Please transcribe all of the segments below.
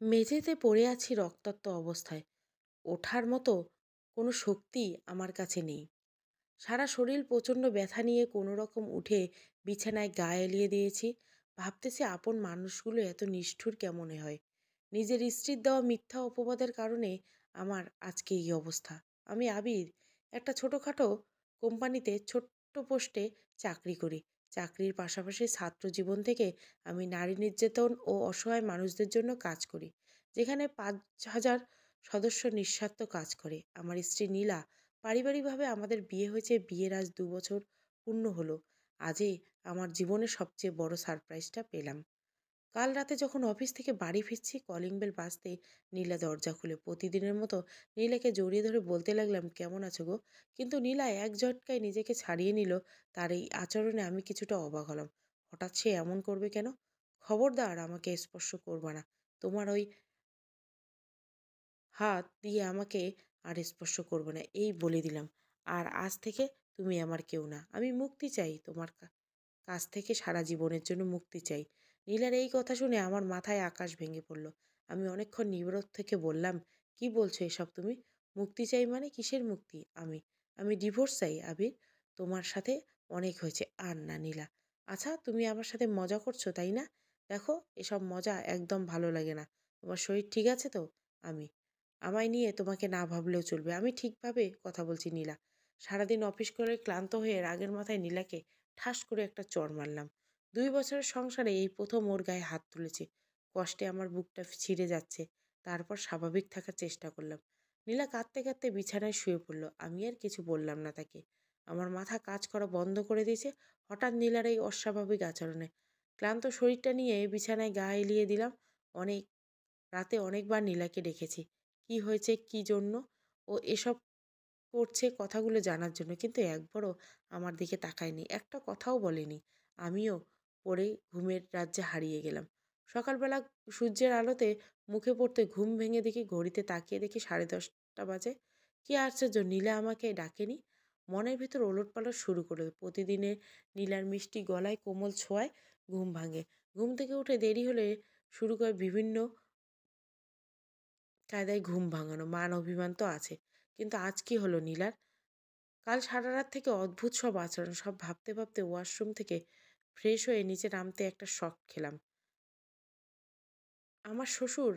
মেঝেতে পড়ে আছি রক্তাক্ত অবস্থায়। ওঠার মতো কোনো শক্তি আমার কাছে নেই। সারা শরীর প্রচণ্ড ব্যথা নিয়ে কোনো রকম উঠে বিছানায় গা এলিয়ে দিয়েছি। ভাবতেছি আপন মানুষগুলো এত নিষ্ঠুর কেমনে হয়। নিজের স্ত্রীর দেওয়া মিথ্যা অপবাদের কারণে আমার আজকে এই অবস্থা। আমি আবির, একটা ছোটোখাটো কোম্পানিতে ছোট্ট পোস্টে চাকরি করি। চাকরির পাশাপাশি ছাত্র জীবন থেকে আমি নারী নির্যাতন ও অসহায় মানুষদের জন্য কাজ করি, যেখানে 5,000 সদস্য নিঃস্বার্থ কাজ করে। আমার স্ত্রী নীলা, পারিবারিকভাবে আমাদের বিয়ে হয়েছে, বিয়ের আজ 2 বছর পূর্ণ হলো। আজই আমার জীবনের সবচেয়ে বড় সারপ্রাইজটা পেলাম। কাল রাতে যখন অফিস থেকে বাড়ি ফিরছি, কলিং বেল বাজতে নীলা দরজা খুলে। প্রতিদিনের মতো নীলাকে জড়িয়ে ধরে বলতে লাগলাম, কেমন আছো গো? কিন্তু নীলা এক ঝটকায় নিজেকে ছাড়িয়ে নিল। তার এই আচরণে আমি কিছুটা অবাক হলাম। হঠাৎ সে এমন করবে কেন? খবরদার আমাকে স্পর্শ করবা না। তোমার ওই হাত দিয়ে আমাকে আর স্পর্শ করবে না, এই বলে দিলাম। আর আজ থেকে তুমি আমার কেউ না। আমি মুক্তি চাই তোমার কাছ থেকে, সারা জীবনের জন্য মুক্তি চাই। নীলার এই কথা শুনে আমার মাথায় আকাশ ভেঙে পড়ল। আমি অনেকক্ষণ নীরব থেকে বললাম, কি বলছো এসব তুমি? মুক্তি চাই মানে কিসের মুক্তি? আমি ডিভোর্স চাই আবির। তোমার সাথে অনেক হয়েছে, আর না নীলা। আচ্ছা, তুমি আমার সাথে মজা করছো তাই না? দেখো, এসব মজা একদম ভালো লাগে না। তোমার শরীর ঠিক আছে তো? আমি আমায় নিয়ে তোমাকে না ভাবলেও চলবে। আমি ঠিকভাবে কথা বলছি নীলা। সারাদিন অফিস করে ক্লান্ত হয়ে রাগের মাথায় নীলাকে ঠাস করে একটা চড় মারলাম। 2 বছরের সংসারে এই প্রথম ওর গায়ে হাত তুলেছি। কষ্টে আমার বুকটা ছিঁড়ে যাচ্ছে। তারপর স্বাভাবিক থাকার চেষ্টা করলাম। নীলা কাঁদতে কাঁদতে বিছানায় শুয়ে পড়ল। আমি আর কিছু বললাম না তাকে। আমার মাথা কাজ করা বন্ধ করে দিয়েছে হঠাৎ নীলার এই অস্বাভাবিক আচরণে। ক্লান্ত শরীরটা নিয়ে বিছানায় গা এলিয়ে দিলাম। অনেক রাতে অনেকবার নীলাকে ডেকেছি। কি হয়েছে, কি জন্য ও এসব করছে কথাগুলো জানার জন্য, কিন্তু একবারও আমার দিকে তাকায়নি, একটা কথাও বলেনি। আমিও পড়ে ঘুমের রাজ্যে হারিয়ে গেলাম। সকালবেলা সূর্যের আলোতে মুখে পড়তে ঘুম ভেঙে দেখি, ঘড়িতে তাকিয়ে দেখি 10:30 বাজে। কি আশ্চর্য, নীলা আমাকে ডাকেনি। মনের ভিতর ওলটপালট শুরু করে। প্রতিদিনের নীলার মিষ্টি গলায়, কোমল ছোঁয়ায় ঘুম ভাঙে। ঘুম থেকে উঠে দেরি হলে শুরু করে বিভিন্ন কায়দায় ঘুম ভাঙানো, মান অভিমান তো আছে। কিন্তু আজ কি হলো নীলার? কাল সারা রাত থেকে অদ্ভুত সব আচরণ, সব ভাবতে ভাবতে ওয়াশরুম থেকে ফ্রেশ হয়ে নিচে নামতে একটা শক খেলাম। আমার শ্বশুর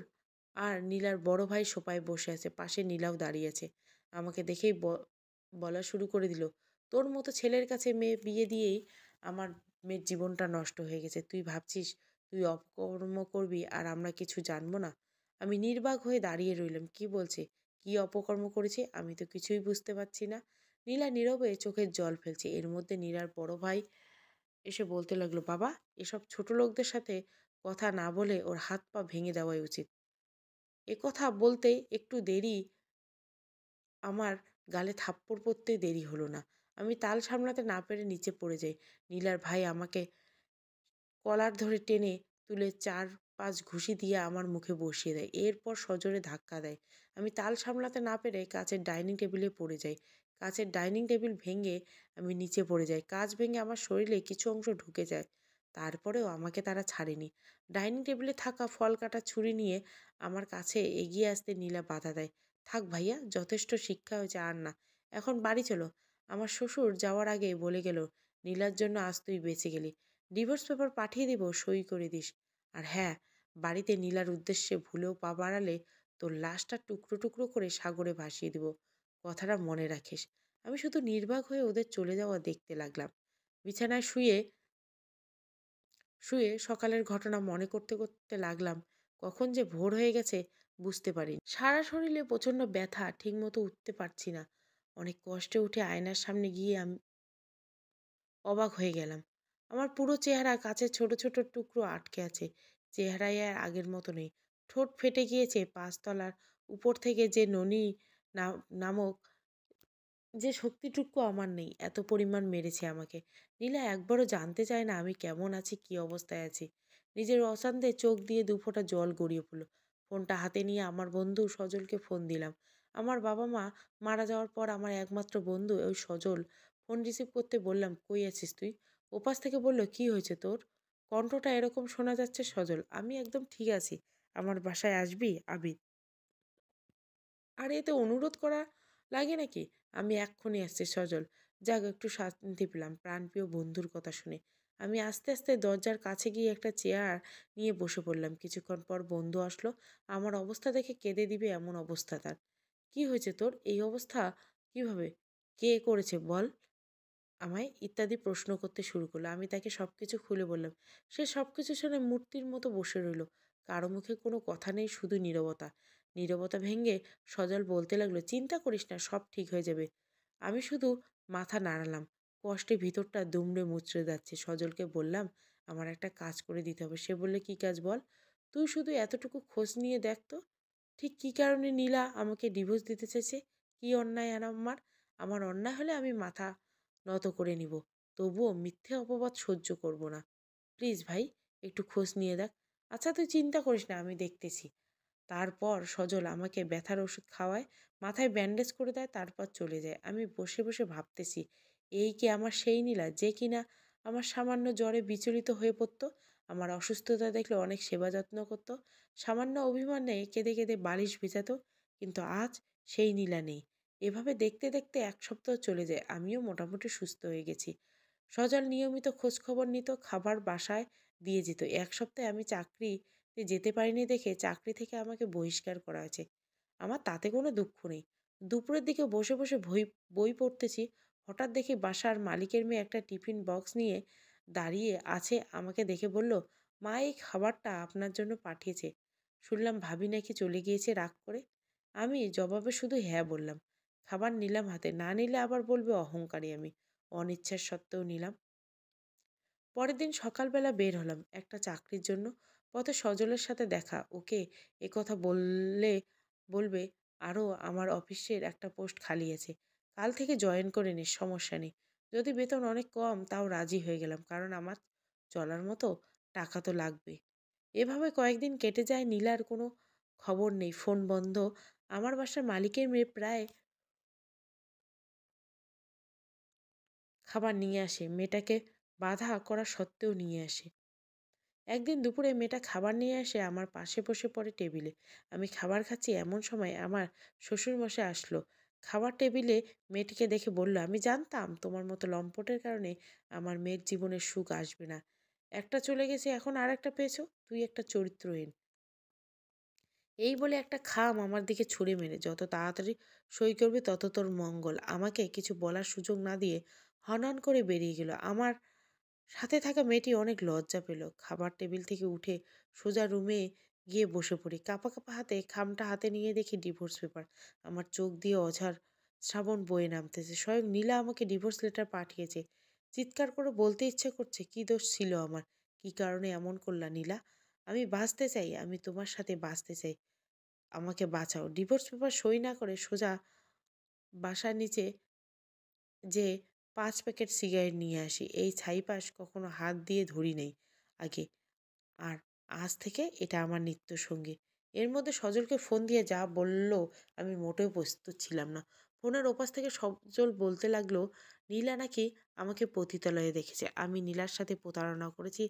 আর নীলার বড় ভাই সোফায় বসে আছে, পাশে নীলাও দাঁড়িয়ে আছে। আমাকে দেখেই বলা শুরু করে দিল, তোর মতো ছেলের কাছে মেয়ে বিয়ে দিয়েই আমার মেয়ের জীবনটা নষ্ট হয়ে গেছে। তুই ভাবছিস তুই অপকর্ম করবি আর আমরা কিছু জানবো না? আমি নির্বাক হয়ে দাঁড়িয়ে রইলাম। কি বলছে? কি অপকর্ম করেছে? আমি তো কিছুই বুঝতে পারছি না। নীলা নীরবে চোখের জল ফেলছে। এর মধ্যে নীলার বড় ভাই এসে বলতে লাগলো, বাবা, এসব ছোট লোকদের সাথে কথা না বলে ওর হাত পা ভেঙে দেওয়াই উচিত। কথা বলতে একটু দেরি, আমার গালে থাপ্পড় পড়তে দেরি হলো না। আমি তাল সামলাতে না পেরে নিচে পড়ে যাই। নীলার ভাই আমাকে কলার ধরে টেনে তুলে 4-5 ঘুষি দিয়ে আমার মুখে বসিয়ে দেয়। এরপর সজোরে ধাক্কা দেয়। আমি তাল সামলাতে না পেরে কাচের ডাইনিং টেবিলে পড়ে যাই। কাচের ডাইনিং টেবিল ভেঙে আমি নিচে পড়ে যাই। কাচ ভেঙে আমার শরীরে কিছু অংশ ঢুকে যায়। তারপরেও আমাকে তারা ছাড়েনি। ডাইনিং টেবিলে থাকা ফল কাটার ছুরি নিয়ে আমার কাছে এগিয়ে আসতে নীলা বাধা দেয়। থাক ভাইয়া, যথেষ্ট শিক্ষা হয়েছে, আর না। এখন বাড়ি চলো। আমার শ্বশুর যাওয়ার আগে বলে গেল, নীলার জন্য আজ তুই বেঁচে গেলি। ডিভোর্স পেপার পাঠিয়ে দিব, সই করে দিস। আর হ্যাঁ, বাড়িতে নীলার উদ্দেশ্যে ভুলেও পা বাড়ালে তোর লাশটা টুকরো টুকরো করে সাগরে ভাসিয়ে দিব। কথাটা মনে রাখিস। আমি শুধু নির্বাক হয়ে ওদের চলে যাওয়া দেখতে লাগলাম। বিছানায় শুয়ে শুয়ে সকালের ঘটনা মনে করতে করতে লাগলাম। কখন যে ভোর হয়ে গেছে বুঝতে পারিনি। সারা শরীরে প্রচণ্ড ব্যথা, ঠিকমতো উঠতে পারছি না। অনেক কষ্টে উঠে আয়নার সামনে গিয়ে আমি অবাক হয়ে গেলাম। আমার পুরো চেহারা কাচের ছোট ছোট টুকরো আটকে আছে। চেহারায় আর আগের মতো নেই। ঠোঁট ফেটে গিয়েছে। 5 তলার উপর থেকে যে ননি নামক যে শক্তিটুকু আমার নেই, এত পরিমাণ মেরেছে আমাকে। নীলা একবারও জানতে চায় না আমি কেমন আছি, কি অবস্থায় আছি। নিজের অজান্তে চোখ দিয়ে 2 ফোঁটা জল গড়িয়ে পড়ল। ফোনটা হাতে নিয়ে আমার বন্ধু সজলকে ফোন দিলাম। আমার বাবা মা মারা যাওয়ার পর আমার একমাত্র বন্ধু ওই সজল। ফোন রিসিভ করতে বললাম, কই আছিস তুই? ওপাশ থেকে বলল, কি হয়েছে তোর? কণ্ঠটা এরকম শোনা যাচ্ছে সজল। আমি একদম ঠিক আছি। আমার বাসায় আসবি আবির? আর এতে অনুরোধ করা লাগে নাকি? আমি এক্ষুনি আসছি সজল। যাক একটু শান্তি পেলাম প্রাণপ্রিয় বন্ধুর কথা শুনে। আমি আস্তে আস্তে দরজার কাছে গিয়ে একটা চেয়ার নিয়ে বসে পড়লাম। কিছুক্ষণ পর বন্ধু আসলো। আমার অবস্থা দেখে কেঁদে দিবে এমন অবস্থা তার। কি হয়েছে তোর? এই অবস্থা কিভাবে? কে করেছে বল আমায়? ইত্যাদি প্রশ্ন করতে শুরু করলো। আমি তাকে সবকিছু খুলে বললাম। সে সবকিছু শুনে মূর্তির মতো বসে রইল। কারো মুখে কোনো কথা নেই, শুধু নীরবতা। নীরবতা ভেঙে সজল বলতে লাগলো, চিন্তা করিস না, সব ঠিক হয়ে যাবে। আমি শুধু মাথা নাড়ালাম। কষ্টে ভিতরটা দুমড়ে মুচড়ে যাচ্ছে। সজলকে বললাম, আমার একটা কাজ করে দিতে হবে। সে বললে, কি কাজ বল? তুই শুধু এতটুকু খোঁজ নিয়ে দেখ তো, ঠিক কী কারণে নীলা আমাকে ডিভোর্স দিতে চাইছে? কী অন্যায় আর আমার? আমার অন্যায় হলে আমি মাথা নত করে নিব। তবুও মিথ্যে অপবাদ সহ্য করব না। প্লিজ ভাই, একটু খোঁজ নিয়ে দেখ। আচ্ছা তুই চিন্তা করিস না, আমি দেখতেছি। তারপর সজল আমাকে ব্যথার ওষুধ খাওয়ায়, মাথায় ব্যান্ডেজ করে দেয়, তারপর চলে যায়। আমি বসে বসে ভাবতেছি, এই কি আমার সেই নীলা যে কিনা আমার সামান্য জ্বরে বিচলিত হয়ে পড়তো, আমার অসুস্থতা দেখলে অনেক সেবা যত্ন করতো, সামান্য অভিমানে কেঁদে কেঁদে বালিশ ভেজাতো। কিন্তু আজ সেই নীলা নেই। এভাবে দেখতে দেখতে 1 সপ্তাহ চলে যায়। আমিও মোটামুটি সুস্থ হয়ে গেছি। সজল নিয়মিত খোঁজ খবর নিত, খাবার বাসায় দিয়ে যেত। 1 সপ্তাহে আমি চাকরিতে যেতে পারিনি দেখে চাকরি থেকে আমাকে বহিষ্কার করা হয়েছে। আমার তাতে কোনো দুঃখ নেই। দুপুরের দিকে বসে বসে বই বই পড়তেছি। হঠাৎ দেখি বাসার মালিকের মেয়ে একটা টিফিন বক্স নিয়ে দাঁড়িয়ে আছে। আমাকে দেখে বলল, মা এই খাবারটা আপনার জন্য পাঠিয়েছে। শুনলাম ভাবি নাকি চলে গিয়েছে রাগ করে। আমি জবাবে শুধু হ্যাঁ বললাম। খাবার নিলাম হাতে। না নিলে আবার বলবে অহংকারী আমি। অনিচ্ছার সত্ত্বেও নিলাম। পরের দিন সকালবেলা বের হলাম একটা চাকরির জন্য। পথে সজলের সাথে দেখা। ওকে কথা বললে বলবে আরও আমার অফিসের একটা পোস্ট খালি আছে। কাল থেকে জয়েন করে নিস, সমস্যা নেই। যদি বেতন অনেক কম তাও রাজি হয়ে গেলাম, কারণ আমার চলার মতো টাকা তো লাগবে। এভাবে কয়েকদিন কেটে যায়। নীলার কোনো খবর নেই, ফোন বন্ধ। আমার বাসার মালিকের মেয়ে প্রায় খাবার নিয়ে আসে, মেয়েটাকে বাধা করা সত্ত্বেও নিয়ে আসে। একদিন দুপুরে মেয়েটা খাবার নিয়ে এসে আমার পাশে বসে পড়ে টেবিলে। আমি খাবার খাচ্ছি, এমন সময় আমার শ্বশুরমশাই আসলো। খাবার টেবিলে মেয়েটিকে দেখে বলল, আমি জানতাম তোমার মতো লম্পটের কারণে আমার মেয়ের জীবনে সুখ আসবে না। একটা চলে গেছে, এখন আর একটা পেয়েছো। তুই একটা চরিত্রহীন। এই বলে একটা খাম আমার দিকে ছুঁড়ে মেরে, যত তাড়াতাড়ি সই করবি তত তোর মঙ্গল। আমাকে কিছু বলার সুযোগ না দিয়ে হনহন করে বেরিয়ে গেল। আমার সাথে থাকা মেয়েটি অনেক লজ্জা পেল। খাবার টেবিল থেকে উঠে সোজা রুমে গিয়ে বসে পড়ি। কাঁপা কাঁপা হাতে খামটা হাতে নিয়ে দেখি ডিভোর্স পেপার। আমার চোখ দিয়ে অঝার শ্রাবণ বয়ে নামতেছে। স্বয়ং নীলা আমাকে ডিভোর্স লেটার পাঠিয়েছে। চিৎকার করে বলতে ইচ্ছে করছে, কি দোষ ছিল আমার? কি কারণে এমন করলা নীলা? আমি বাঁচতে চাই, আমি তোমার সাথে বাঁচতে চাই। আমাকে বাঁচাও। ডিভোর্স পেপার সই না করে সোজা বাসার নিচে যে 5 প্যাকেট সিগারেট নিয়ে আসি। এই ছাইপাশ কখনো হাত দিয়ে ধরি নাই আগে। আর আজ থেকে এটা আমার নিত্যসঙ্গী। এর মধ্যে সজলকে ফোন দিয়ে যা বলল আমি মোটেও প্রস্তুত ছিলাম না। ফোনের ওপাশ থেকে সজল বলতে লাগলো, নীলা নাকি আমাকে পতিতালয়ে দেখেছে। আমি নীলার সাথে প্রতারণা করেছি,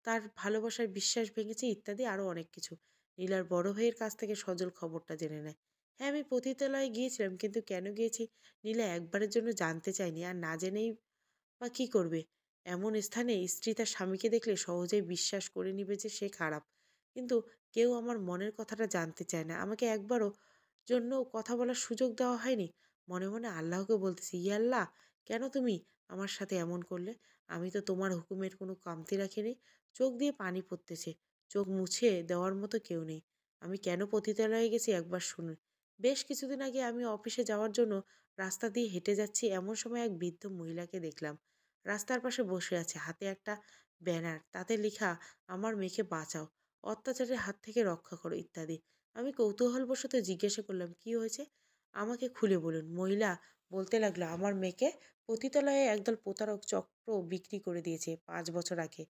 তার ভালোবাসার বিশ্বাস ভেঙেছি, ইত্যাদি আরও অনেক কিছু। নীলার বড় ভাইয়ের কাছ থেকে সজল খবরটা জেনে নেয়। হ্যাঁ, আমি পতিতালয়ে গিয়েছিলাম, কিন্তু কেন গিয়েছি নীলা একবারের জন্য জানতে চায়নি। আর না জেনেই বা কী করবে? এমন স্থানে স্ত্রী তার স্বামীকে দেখলে সহজেই বিশ্বাস করে নিবে যে সে খারাপ। কিন্তু কেউ আমার মনের কথাটা জানতে চায় না। আমাকে একবারও জন্য কথা বলার সুযোগ দেওয়া হয়নি। মনে মনে আল্লাহকে বলতেছি, ইয়া আল্লাহ, কেন তুমি আমার সাথে এমন করলে? আমি তো তোমার হুকুমের কোনো কামতি রাখিনি। চোখ দিয়ে পানি পড়তেছে। চোখ মুছে দেওয়ার মতো কেউ নেই। আমি কেন পতিতালয়ে গেছি একবার শুনুন। বেশ কিছুদিন আগে আমি অফিসে যাওয়ার জন্য রাস্তা দিয়ে হেঁটে যাচ্ছি, এমন সময় এক বৃদ্ধ মহিলাকে দেখলাম। রাস্তার পাশে বসে আছে, হাতে একটা ব্যানার, তাতে লেখা, আমার মেয়েকে বাঁচাও, অত্যাচারের হাত থেকে রক্ষা করো, ইত্যাদি। আমি কৌতূহলবশত জিজ্ঞাসা করলাম, কি হয়েছে আমাকে খুলে বলুন। মহিলা বলতে লাগলো, আমার মেয়েকে পতিতালয়ে একদল প্রতারক চক্র বিক্রি করে দিয়েছে 5 বছর আগে।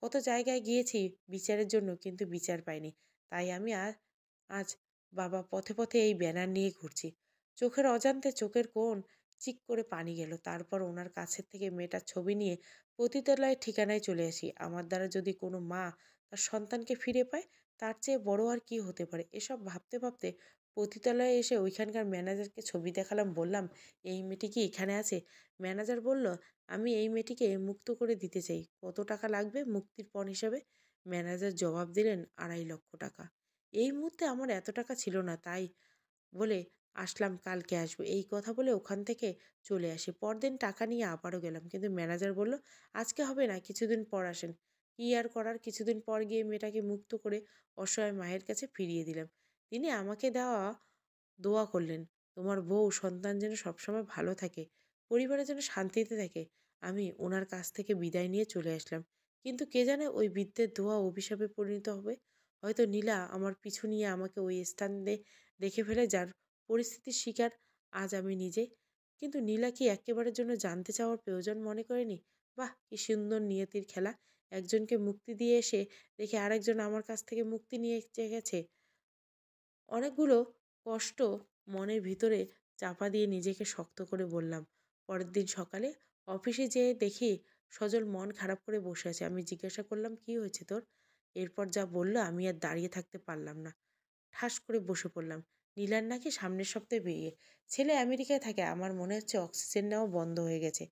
কত জায়গায় গিয়েছি বিচারের জন্য, কিন্তু বিচার পাইনি। তাই আমি আজ বাবা পথে পথে এই ব্যানার নিয়ে ঘুরছি। চোখের অজান্তে চোখের কোণ চিক করে পানি গেল। তারপর ওনার কাছের থেকে মেয়েটার ছবি নিয়ে পতিতালয়ের ঠিকানায় চলে আসি। আমার দ্বারা যদি কোনো মা তার সন্তানকে ফিরে পায়, তার চেয়ে বড় আর কি হতে পারে? এসব ভাবতে ভাবতে পতিতালয়ে এসে ওইখানকার ম্যানেজারকে ছবি দেখালাম, বললাম, এই মেয়েটি কি এখানে আছে? ম্যানেজার বলল, আমি এই মেয়েটিকে মুক্ত করে দিতে চাই, কত টাকা লাগবে মুক্তির পণ হিসাবে? ম্যানেজার জবাব দিলেন, 2.5 লক্ষ টাকা। এই মুহূর্তে আমার এত টাকা ছিল না, তাই বলে আসলাম, কালকে আসবো, এই কথা বলে ওখান থেকে চলে আসি। পরদিন টাকা নিয়ে আবারও গেলাম, কিন্তু ম্যানেজার বলল, আজকে হবে না, কিছুদিন পর আসেন। কি আর করার, কিছুদিন পর গিয়ে মেয়েটাকে মুক্ত করে অসহায় মায়ের কাছে ফিরিয়ে দিলাম। তিনি আমাকে দেওয়া দোয়া করলেন, তোমার বউ সন্তান যেন সবসময় ভালো থাকে, পরিবারে যেন শান্তিতে থাকে। আমি ওনার কাছ থেকে বিদায় নিয়ে চলে আসলাম, কিন্তু কে জানে ওই বৃদ্ধের দোয়া অভিশাপে পরিণত হবে। হয়তো নীলা আমার পিছু নিয়ে আমাকে ওই স্থানে দেখে ফেলে, যার পরিস্থিতির শিকার আজ আমি নিজে। কিন্তু নীলা কি একেবারের জন্য জানতে চাওয়ার প্রয়োজন মনে করেনি? বাহ, কি সুন্দর নিয়তির খেলা! একজনকে মুক্তি দিয়ে এসে দেখে আরেকজন আমার কাছ থেকে মুক্তি নিয়ে গেছে। অনেকগুলো কষ্ট মনের ভিতরে চাপা দিয়ে নিজেকে শক্ত করে বললাম। পরের দিন সকালে অফিসে যেয়ে দেখি সজল মন খারাপ করে বসে আছে। আমি জিজ্ঞাসা করলাম, কি হয়েছে তোর? এরপর যা বলল আমি আর দাঁড়িয়ে থাকতে পারলাম না, ঠাস করে বসে পড়লাম। নীলার নাকি সামনের সপ্তাহে বিয়ে। ছেলে আমেরিকায় থাকে, আমার মনে হচ্ছে অক্সিজেন নেওয়া বন্ধ হয়ে গেছে।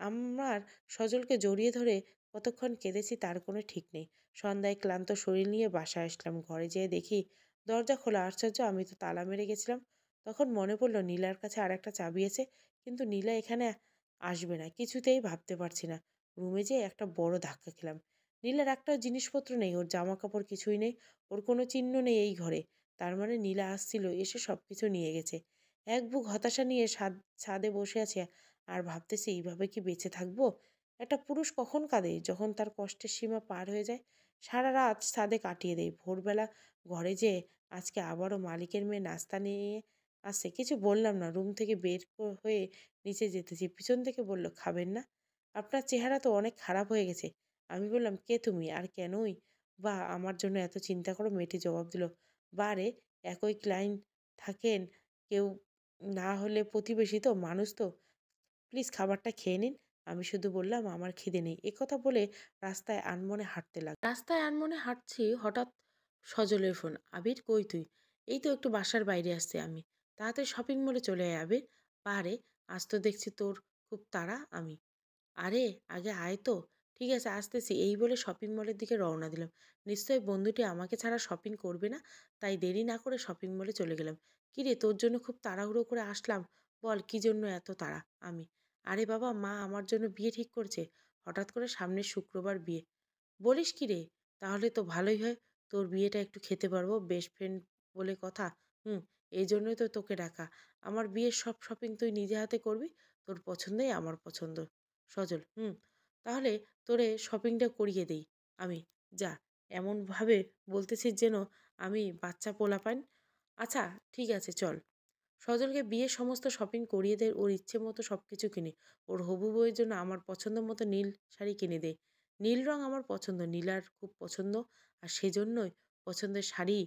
আমার সজলকে জড়িয়ে ধরে কতক্ষণ কেঁদেছি তার কোনো ঠিক নেই। সন্ধ্যায় ক্লান্ত শরীর নিয়ে বাসায় আসলাম। ঘরে যেয়ে দেখি দরজা খোলা। আশ্চর্য, আমি তো তালা মেরে গেছিলাম। তখন মনে পড়লো নীলার কাছে আর একটা চাবি আছে, কিন্তু নীলা এখানে আসবে না, কিছুতেই ভাবতে পারছি না। রুমে যেয়ে একটা বড় ধাক্কা খেলাম। নীলার একটাও জিনিসপত্র নেই, ওর জামা কাপড় কিছুই নেই, ওর কোনো চিহ্ন নেই এই ঘরে। তার মানে নীলা আসছিল, এসে সব কিছু নিয়ে গেছে। এক বুক হতাশা নিয়ে ছাদে বসে আছে আর ভাবতেছি, এইভাবে কি বেঁচে থাকবো? একটা পুরুষ কখন কাঁদে? যখন তার কষ্টের সীমা পার হয়ে যায়। সারা রাত ছাদে কাটিয়ে দেয়। ভোরবেলা ঘরে যেয়ে আজকে আবারও মালিকের মেয়ে নাস্তা নিয়ে আসছে। কিছু বললাম না, রুম থেকে বের হয়ে নিচে যেতেছি। পিছন থেকে বলল, খাবেন না? আপনার চেহারা তো অনেক খারাপ হয়ে গেছে। আমি বললাম, কে তুমি আর কেনই বা আমার জন্য এত চিন্তা করো? মেয়েটি জবাব দিল, বারে, একই ক্লায়েন্ট থাকেন, কেউ না হলে প্রতিবেশী তো, মানুষ তো, প্লিজ খাবারটা খেয়ে নিন। আমি শুধু বললাম, আমার খিদে নেই। একথা বলে রাস্তায় আনমনে হাঁটতে লাগলাম। রাস্তায় আনমনে হাঁটছি, হঠাৎ সজলের ফোন। আবির, কই তুই? এই তো একটু বাসার বাইরে আসছি আমি। তাড়াতাড়ি শপিং মলে চলে আয় আবির। পারে, আজ তো দেখছি তোর খুব তাড়া। আমি, আরে আগে আয় তো। ঠিক আছে, আসতেছি, এই বলে শপিং মলের দিকে রওনা দিলাম। নিশ্চয়ই বন্ধুটি আমাকে ছাড়া শপিং করবে না, তাই দেরি না করে শপিং মলে চলে গেলাম। কিরে, তোর জন্য খুব তাড়াহুড়ো করে আসলাম, বল কি জন্য এত তাড়া? আমি, আরে বাবা, মা আমার জন্য বিয়ে ঠিক করছে, হঠাৎ করে সামনের শুক্রবার বিয়ে। বলিস কি রে? তাহলে তো ভালোই হয়, তোর বিয়েটা একটু খেতে পারবো, বেস্ট ফ্রেন্ড বলে কথা। হুম, এই জন্যই তো তোকে ডাকা। আমার বিয়ের সব শপিং তুই নিজে হাতে করবি, তোর পছন্দই আমার পছন্দ। সজল, হুম, তাহলে তোরে শপিংটা করিয়ে দেই আমি। যা, এমনভাবে বলতেছিস যেন আমি বাচ্চা পোলাপান। আচ্ছা, ঠিক আছে, চল। সজলকে বিয়ের সমস্ত শপিং করিয়ে দেয়, ওর ইচ্ছে মতো সব কিছু কিনে। ওর হবু বউয়ের জন্য আমার পছন্দ মতো নীল শাড়ি কিনে দেয়। নীল রং আমার পছন্দ, নীলার খুব পছন্দ, আর সেজন্যই পছন্দের শাড়ি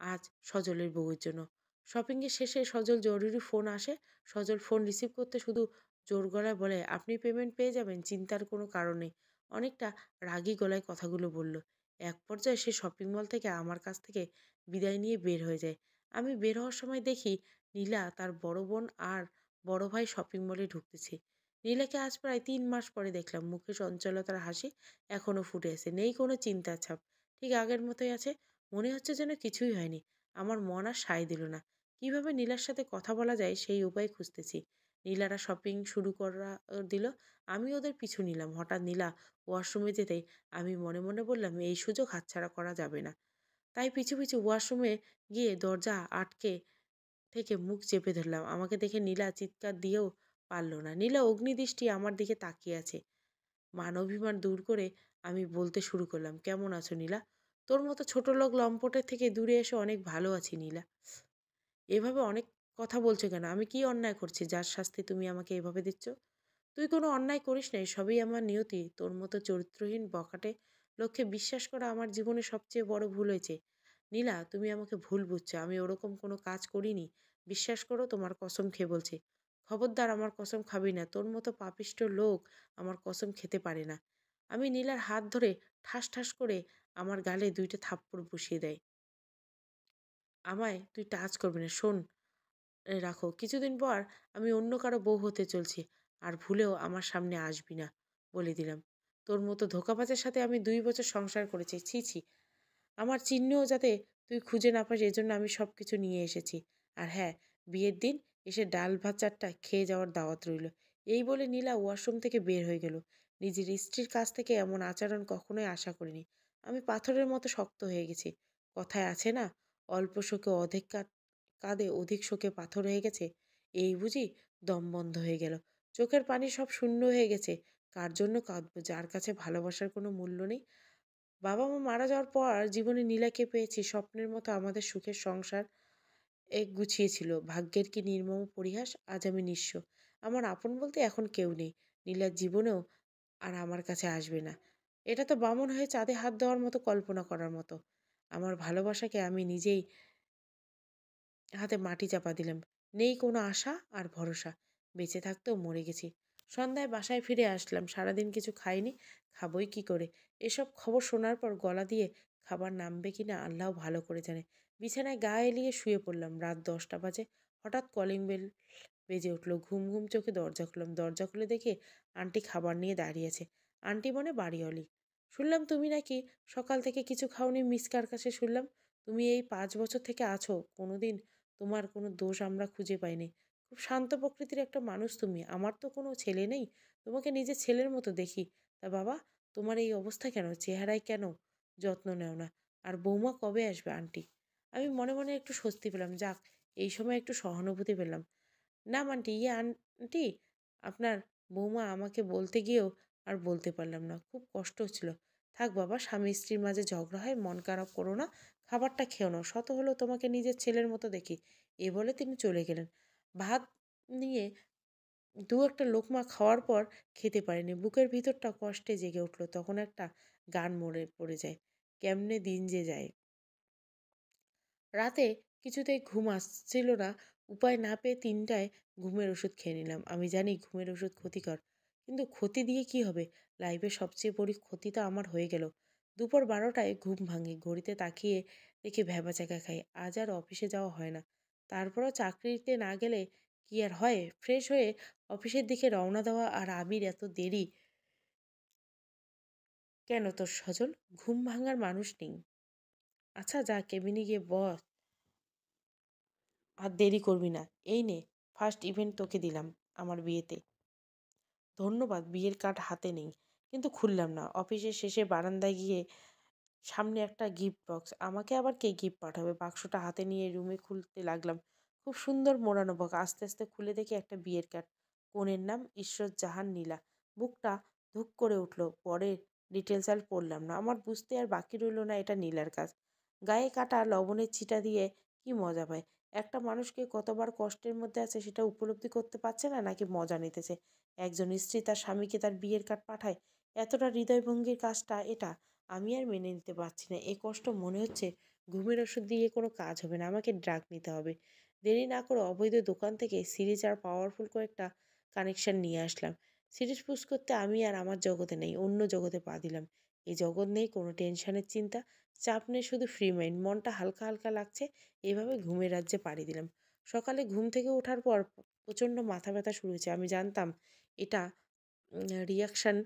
আজ সজলের বউয়ের জন্য। শপিংয়ের শেষে সজল জরুরি ফোন আসে। সজল ফোন রিসিভ করতে শুধু জোর গলায় বলে, আপনি পেমেন্ট পেয়ে যাবেন, চিন্তার কোনো কারণ নেই। অনেকটা রাগী গলায় কথাগুলো বলল। এক পর্যায়ে সে শপিং মল থেকে আমার কাছ থেকে বিদায় নিয়ে বের হয়ে যায়। আমি বের হওয়ার সময় দেখি নীলা, তার বড় বোন আর বড় ভাই শপিং মলে ঢুকতেছে। নীলাকে আজ প্রায় 3 মাস পরে দেখলাম। মুখে চঞ্চলতার হাসি এখনো ফুটে আছে, নেই কোনো চিন্তার ছাপ। ঠিক আগের মতোই আছে, মনে হচ্ছে যেন কিছুই হয়নি। আমার মন আর সায় দিল না। কিভাবে নীলার সাথে কথা বলা যায় সেই উপায় খুঁজতেছি। নীলারা শপিং শুরু করা দিল, আমি ওদের পিছু নিলাম। হঠাৎ নীলা ওয়াশরুমে যেতে আমি মনে মনে বললাম, এই সুযোগ হাতছাড়া করা যাবে না। তাই পিছু পিছু ওয়াশরুমে গিয়ে দরজা আটকে থেকে মুখ চেপে ধরলাম। আমাকে দেখে নীলা চিৎকার দিয়েও পারল না। নীলা অগ্নিদৃষ্টি আমার দিকে তাকিয়ে আছে। মানবিমান দূর করে আমি বলতে শুরু করলাম, কেমন আছো নীলা? তোর মতো ছোট লোক লম্পটের থেকে দূরে এসে অনেক ভালো আছি নীলা। এভাবে অনেক কথা বলছো কেন? আমি কি অন্যায় করছি যার শাস্তি তুমি আমাকে এভাবে দিচ্ছ? তুই কোনো অন্যায় করিস নাই, সবই আমার নিয়তি। তোর মতো চরিত্রহীন বখাটে লোককে বিশ্বাস করা আমার জীবনে সবচেয়ে বড় ভুল হয়েছে। নীলা, তুমি আমাকে ভুল বুঝছো, আমি ওরকম কোনো কাজ করিনি। বিশ্বাস করো, তোমার কসম খেয়ে বলছি। খবরদার আমার কসম খাবি না, তোর মতো পাপিষ্ট লোক আমার কসম খেতে পারে না। আমি নীলার হাত ধরে ঠাস ঠাস করে আমার গালে 2টা থাপ্পড় বসিয়ে দেয়। আমায় তুই টাচ করবি না, শোন, রাখো। কিছুদিন পর আমি অন্য কারো বউ হতে চলছি। আর ভুলেও আমার সামনে আসবি না, বলে দিলাম। তোর মতো ধোঁকাবাজের সাথে আমি 2 বছর সংসার করেছি, ছি ছি। আমার চিহ্নও যাতে তুই খুঁজে না পাস এজন্য আমি সব কিছু নিয়ে এসেছি। আর হ্যাঁ, বিয়ের দিন এসে ডাল ভাত চারটা খেয়ে যাওয়ার দাওয়াত রইল। এই বলে নীলা ওয়াশরুম থেকে বের হয়ে গেল। নিজের স্ত্রীর কাছ থেকে এমন আচরণ কখনোই আশা করিনি। আমি পাথরের মতো শক্ত হয়ে গেছি। কথায় আছে না, অল্প শোকে অধিক কাঁদে, অধিক শোকে পাথর হয়ে গেছে। এই বুঝি দম বন্ধ হয়ে গেল। চোখের পানি সব শূন্য হয়ে গেছে। কার জন্য কাঁদবো, যার কাছে ভালোবাসার কোনো মূল্য নেই? বাবা-মা মারা যাওয়ার পর জীবনে নীলাকে পেয়েছি। স্বপ্নের মতো আমাদের সুখের সংসার গুছিয়েছিল। ভাগ্যের কি নির্মম পরিহাস! আজ আমি নিঃস্ব। আমার আপন বলতে এখন কেউ নেই। নীলার জীবনেও আর আমার কাছে আসবে না। এটা তো বামন হয়ে চাঁদে হাত দেওয়ার মতো, কল্পনা করার মতো। আমার ভালোবাসাকে আমি নিজেই হাতে মাটি চাপা দিলাম। নেই কোনো আশা আর ভরসা। বেঁচে থাকতেও মরে গেছি। সন্ধ্যায় বাসায় ফিরে আসলাম। সারাদিন কিছু খাইনি, খাবই কি করে? এসব খবর শোনার পর গলা দিয়ে খাবার নামবে কিনা আল্লাহ ভালো করে জানে। বিছানায় গা এলিয়ে শুয়ে পড়লাম। রাত 10টা বাজে। হঠাৎ কলিং বেল বেজে উঠল। ঘুম ঘুম চোখে দরজা খুললাম। দরজা খুলে দেখে আন্টি খাবার নিয়ে দাঁড়িয়ে আছে। আন্টি মানে বাড়িওয়ালি। শুনলাম তুমি নাকি সকাল থেকে কিছু খাওনি, মিসকার কাছে শুনলাম। তুমি এই 5 বছর থেকে আছো, কোনোদিন তোমার কোনো দোষ আমরা খুঁজে পাইনি। খুব শান্ত প্রকৃতির একটা মানুষ তুমি। আমার তো কোনো ছেলে নেই। তোমাকে নিজের ছেলের মতো দেখি। তা বাবা, তোমার এই অবস্থা কেন? চেহারায় কেন যত্ন নেও না? আর বৌমা কবে আসবে আন্টি? আমি মনে মনে একটু স্বস্তি পেলাম। যাক, এই সময় একটু সহানুভূতি পেলাম। না আন্টি, আন্টি, আপনার বৌমা আমাকে বলতে গিয়েও আর বলতে পারলাম না। খুব কষ্ট হচ্ছিল। থাক বাবা, স্বামী স্ত্রীর মাঝে ঝগড়া হয়, মন খারাপ করো না। খাবারটা খেও না। শত হলেও তোমাকে নিজের ছেলের মতো দেখি। এ বলে তিনি চলে গেলেন। ভাত নিয়ে একটা লোকমা খাওয়ার পর খেতে পারিনি। বুকের ভিতরটা কষ্টে জেগে উঠল। তখন একটা গান মনে পড়ে যায়। কেমনে দিন যে যায়। রাতে কিছুতেই ঘুম আসছিল না। উপায় না পেয়ে 3টায় ঘুমের ওষুধ খেয়ে নিলাম। আমি জানি ঘুমের ওষুধ ক্ষতিকর। কিন্তু ক্ষতি দিয়ে কি হবে? লাইফে সবচেয়ে বড় ক্ষতি তো আমার হয়ে গেল। দুপুর 12টায় ঘুম ভাঙে। ঘড়িতে তাকিয়ে দেখি ভ্যাবাচ্যাকা খাই। আজ আর অফিসে যাওয়া হয় না। তারপরও চাকরিতে না গেলে কি আর হয়? ফ্রেশ হয়ে অফিসের দিকে রওনা দেওয়া। আর আবির, এত দেরি কেন তোর সজল? ঘুম ভাঙার মানুষ নেই। আচ্ছা যা, কেবিনে গিয়ে বস। আর দেরি করবি না। এই নে, ফার্স্ট ইভেন্ট তোকে দিলাম আমার বিয়েতে। ধন্যবাদ। বিয়ের কার্ড হাতে নেই, কিন্তু খুললাম না। অফিসের শেষে বারান্দায় গিয়ে সামনে একটা গিফট বক্স। আমাকে আবার কে গিফট পাঠাবে? বাক্সটা হাতে নিয়ে রুমে খুলতে লাগলাম। খুব সুন্দর মোড়ানো বক্স। আস্তে আস্তে খুলে দেখি একটা বিয়ের কার্ড। কনের নাম ঈশ্বর জাহান নীলা। বুকটা ধুক করে উঠল। পরে ডিটেলস আর পড়লাম না। আমার বুঝতে আর বাকি রইল না এটা নীলার কাজ। গায়ে কাটা লবণের ছিটা দিয়ে কি মজা পায়? একটা মানুষকে কতবার কষ্টের মধ্যে আছে সেটা উপলব্ধি করতে পারছে না, নাকি মজা নিতেছে? একজন স্ত্রী তার স্বামীকে তার বিয়ের কার্ড পাঠায়? এতটা হৃদয়ভঙ্গির কাজটা এটা আমি আর মেনে নিতে পারছি না। এই কষ্ট মনে হচ্ছে ঘুমের ওষুধ দিয়ে কোনো কাজ হবে না। আমাকে ড্রাগ নিতে হবে। দেরি না করে অবৈধ দোকান থেকে সিরিজ আর পাওয়ারফুল কয়েকটা কানেকশন নিয়ে আসলাম। সিরিজ পুশ করতে আমি আর আমার জগতে নেই, অন্য জগতে পা দিলাম। এই জগৎ নেই কোনো টেনশনের চিন্তা, চাপ নেই, শুধু ফ্রি মাইন্ড। মনটা হালকা হালকা লাগছে। এভাবে ঘুমের রাজ্যে পাড়ি দিলাম। সকালে ঘুম থেকে ওঠার পর প্রচণ্ড মাথা ব্যথা শুরু হয়েছে। আমি জানতাম এটা রিয়াকশান।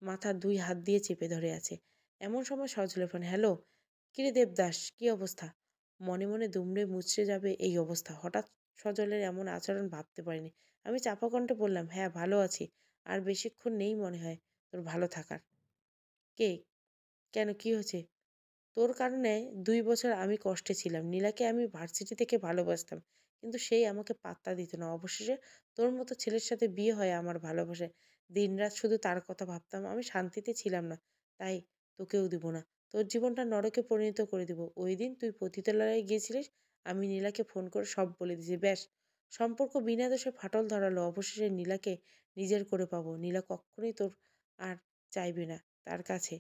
মাথা 2 হাত দিয়ে চেপে ধরে আছে। এমন সময় সজলে ফোন। হ্যালো, কিরে দেবদাস, কি অবস্থা? মনে মনে দুমড়ে মুচড়ে যাবে এই অবস্থা। হঠাৎ সজলের এমন আচরণ ভাবতে পারিনি। আমি চাপা কণ্ঠে বললাম, হ্যাঁ ভালো আছি। আর বেশিক্ষণ নেই মনে হয় তোর ভালো থাকার। কে? কেন, কি হয়েছে? তোর কারণে 2 বছর আমি কষ্টে ছিলাম। নীলাকে আমি ভার্সিটি থেকে ভালোবাসতাম। কিন্তু সেই আমাকে পাত্তা দিত না। অবশেষে তোর মতো ছেলের সাথে বিয়ে হয় আমার ভালোবাসায়। দিনরাত শুধু তার কথা ভাবতাম। আমি শান্তিতে ছিলাম না। তাই তোকেও দিব না। তোর জীবনটা নরকে পরিণত করে দিব। ওইদিন তুই পতিতালয়ে গিয়েছিলিস। আমি নীলাকে ফোন করে সব বলে দিয়েছি। ব্যাস, সম্পর্ক বিনা দোষে ফাটল ধরালো। অবশেষে নীলাকে নিজের করে পাবো। নীলা কক্ষনোই তোর আর চাইবে না তার কাছে।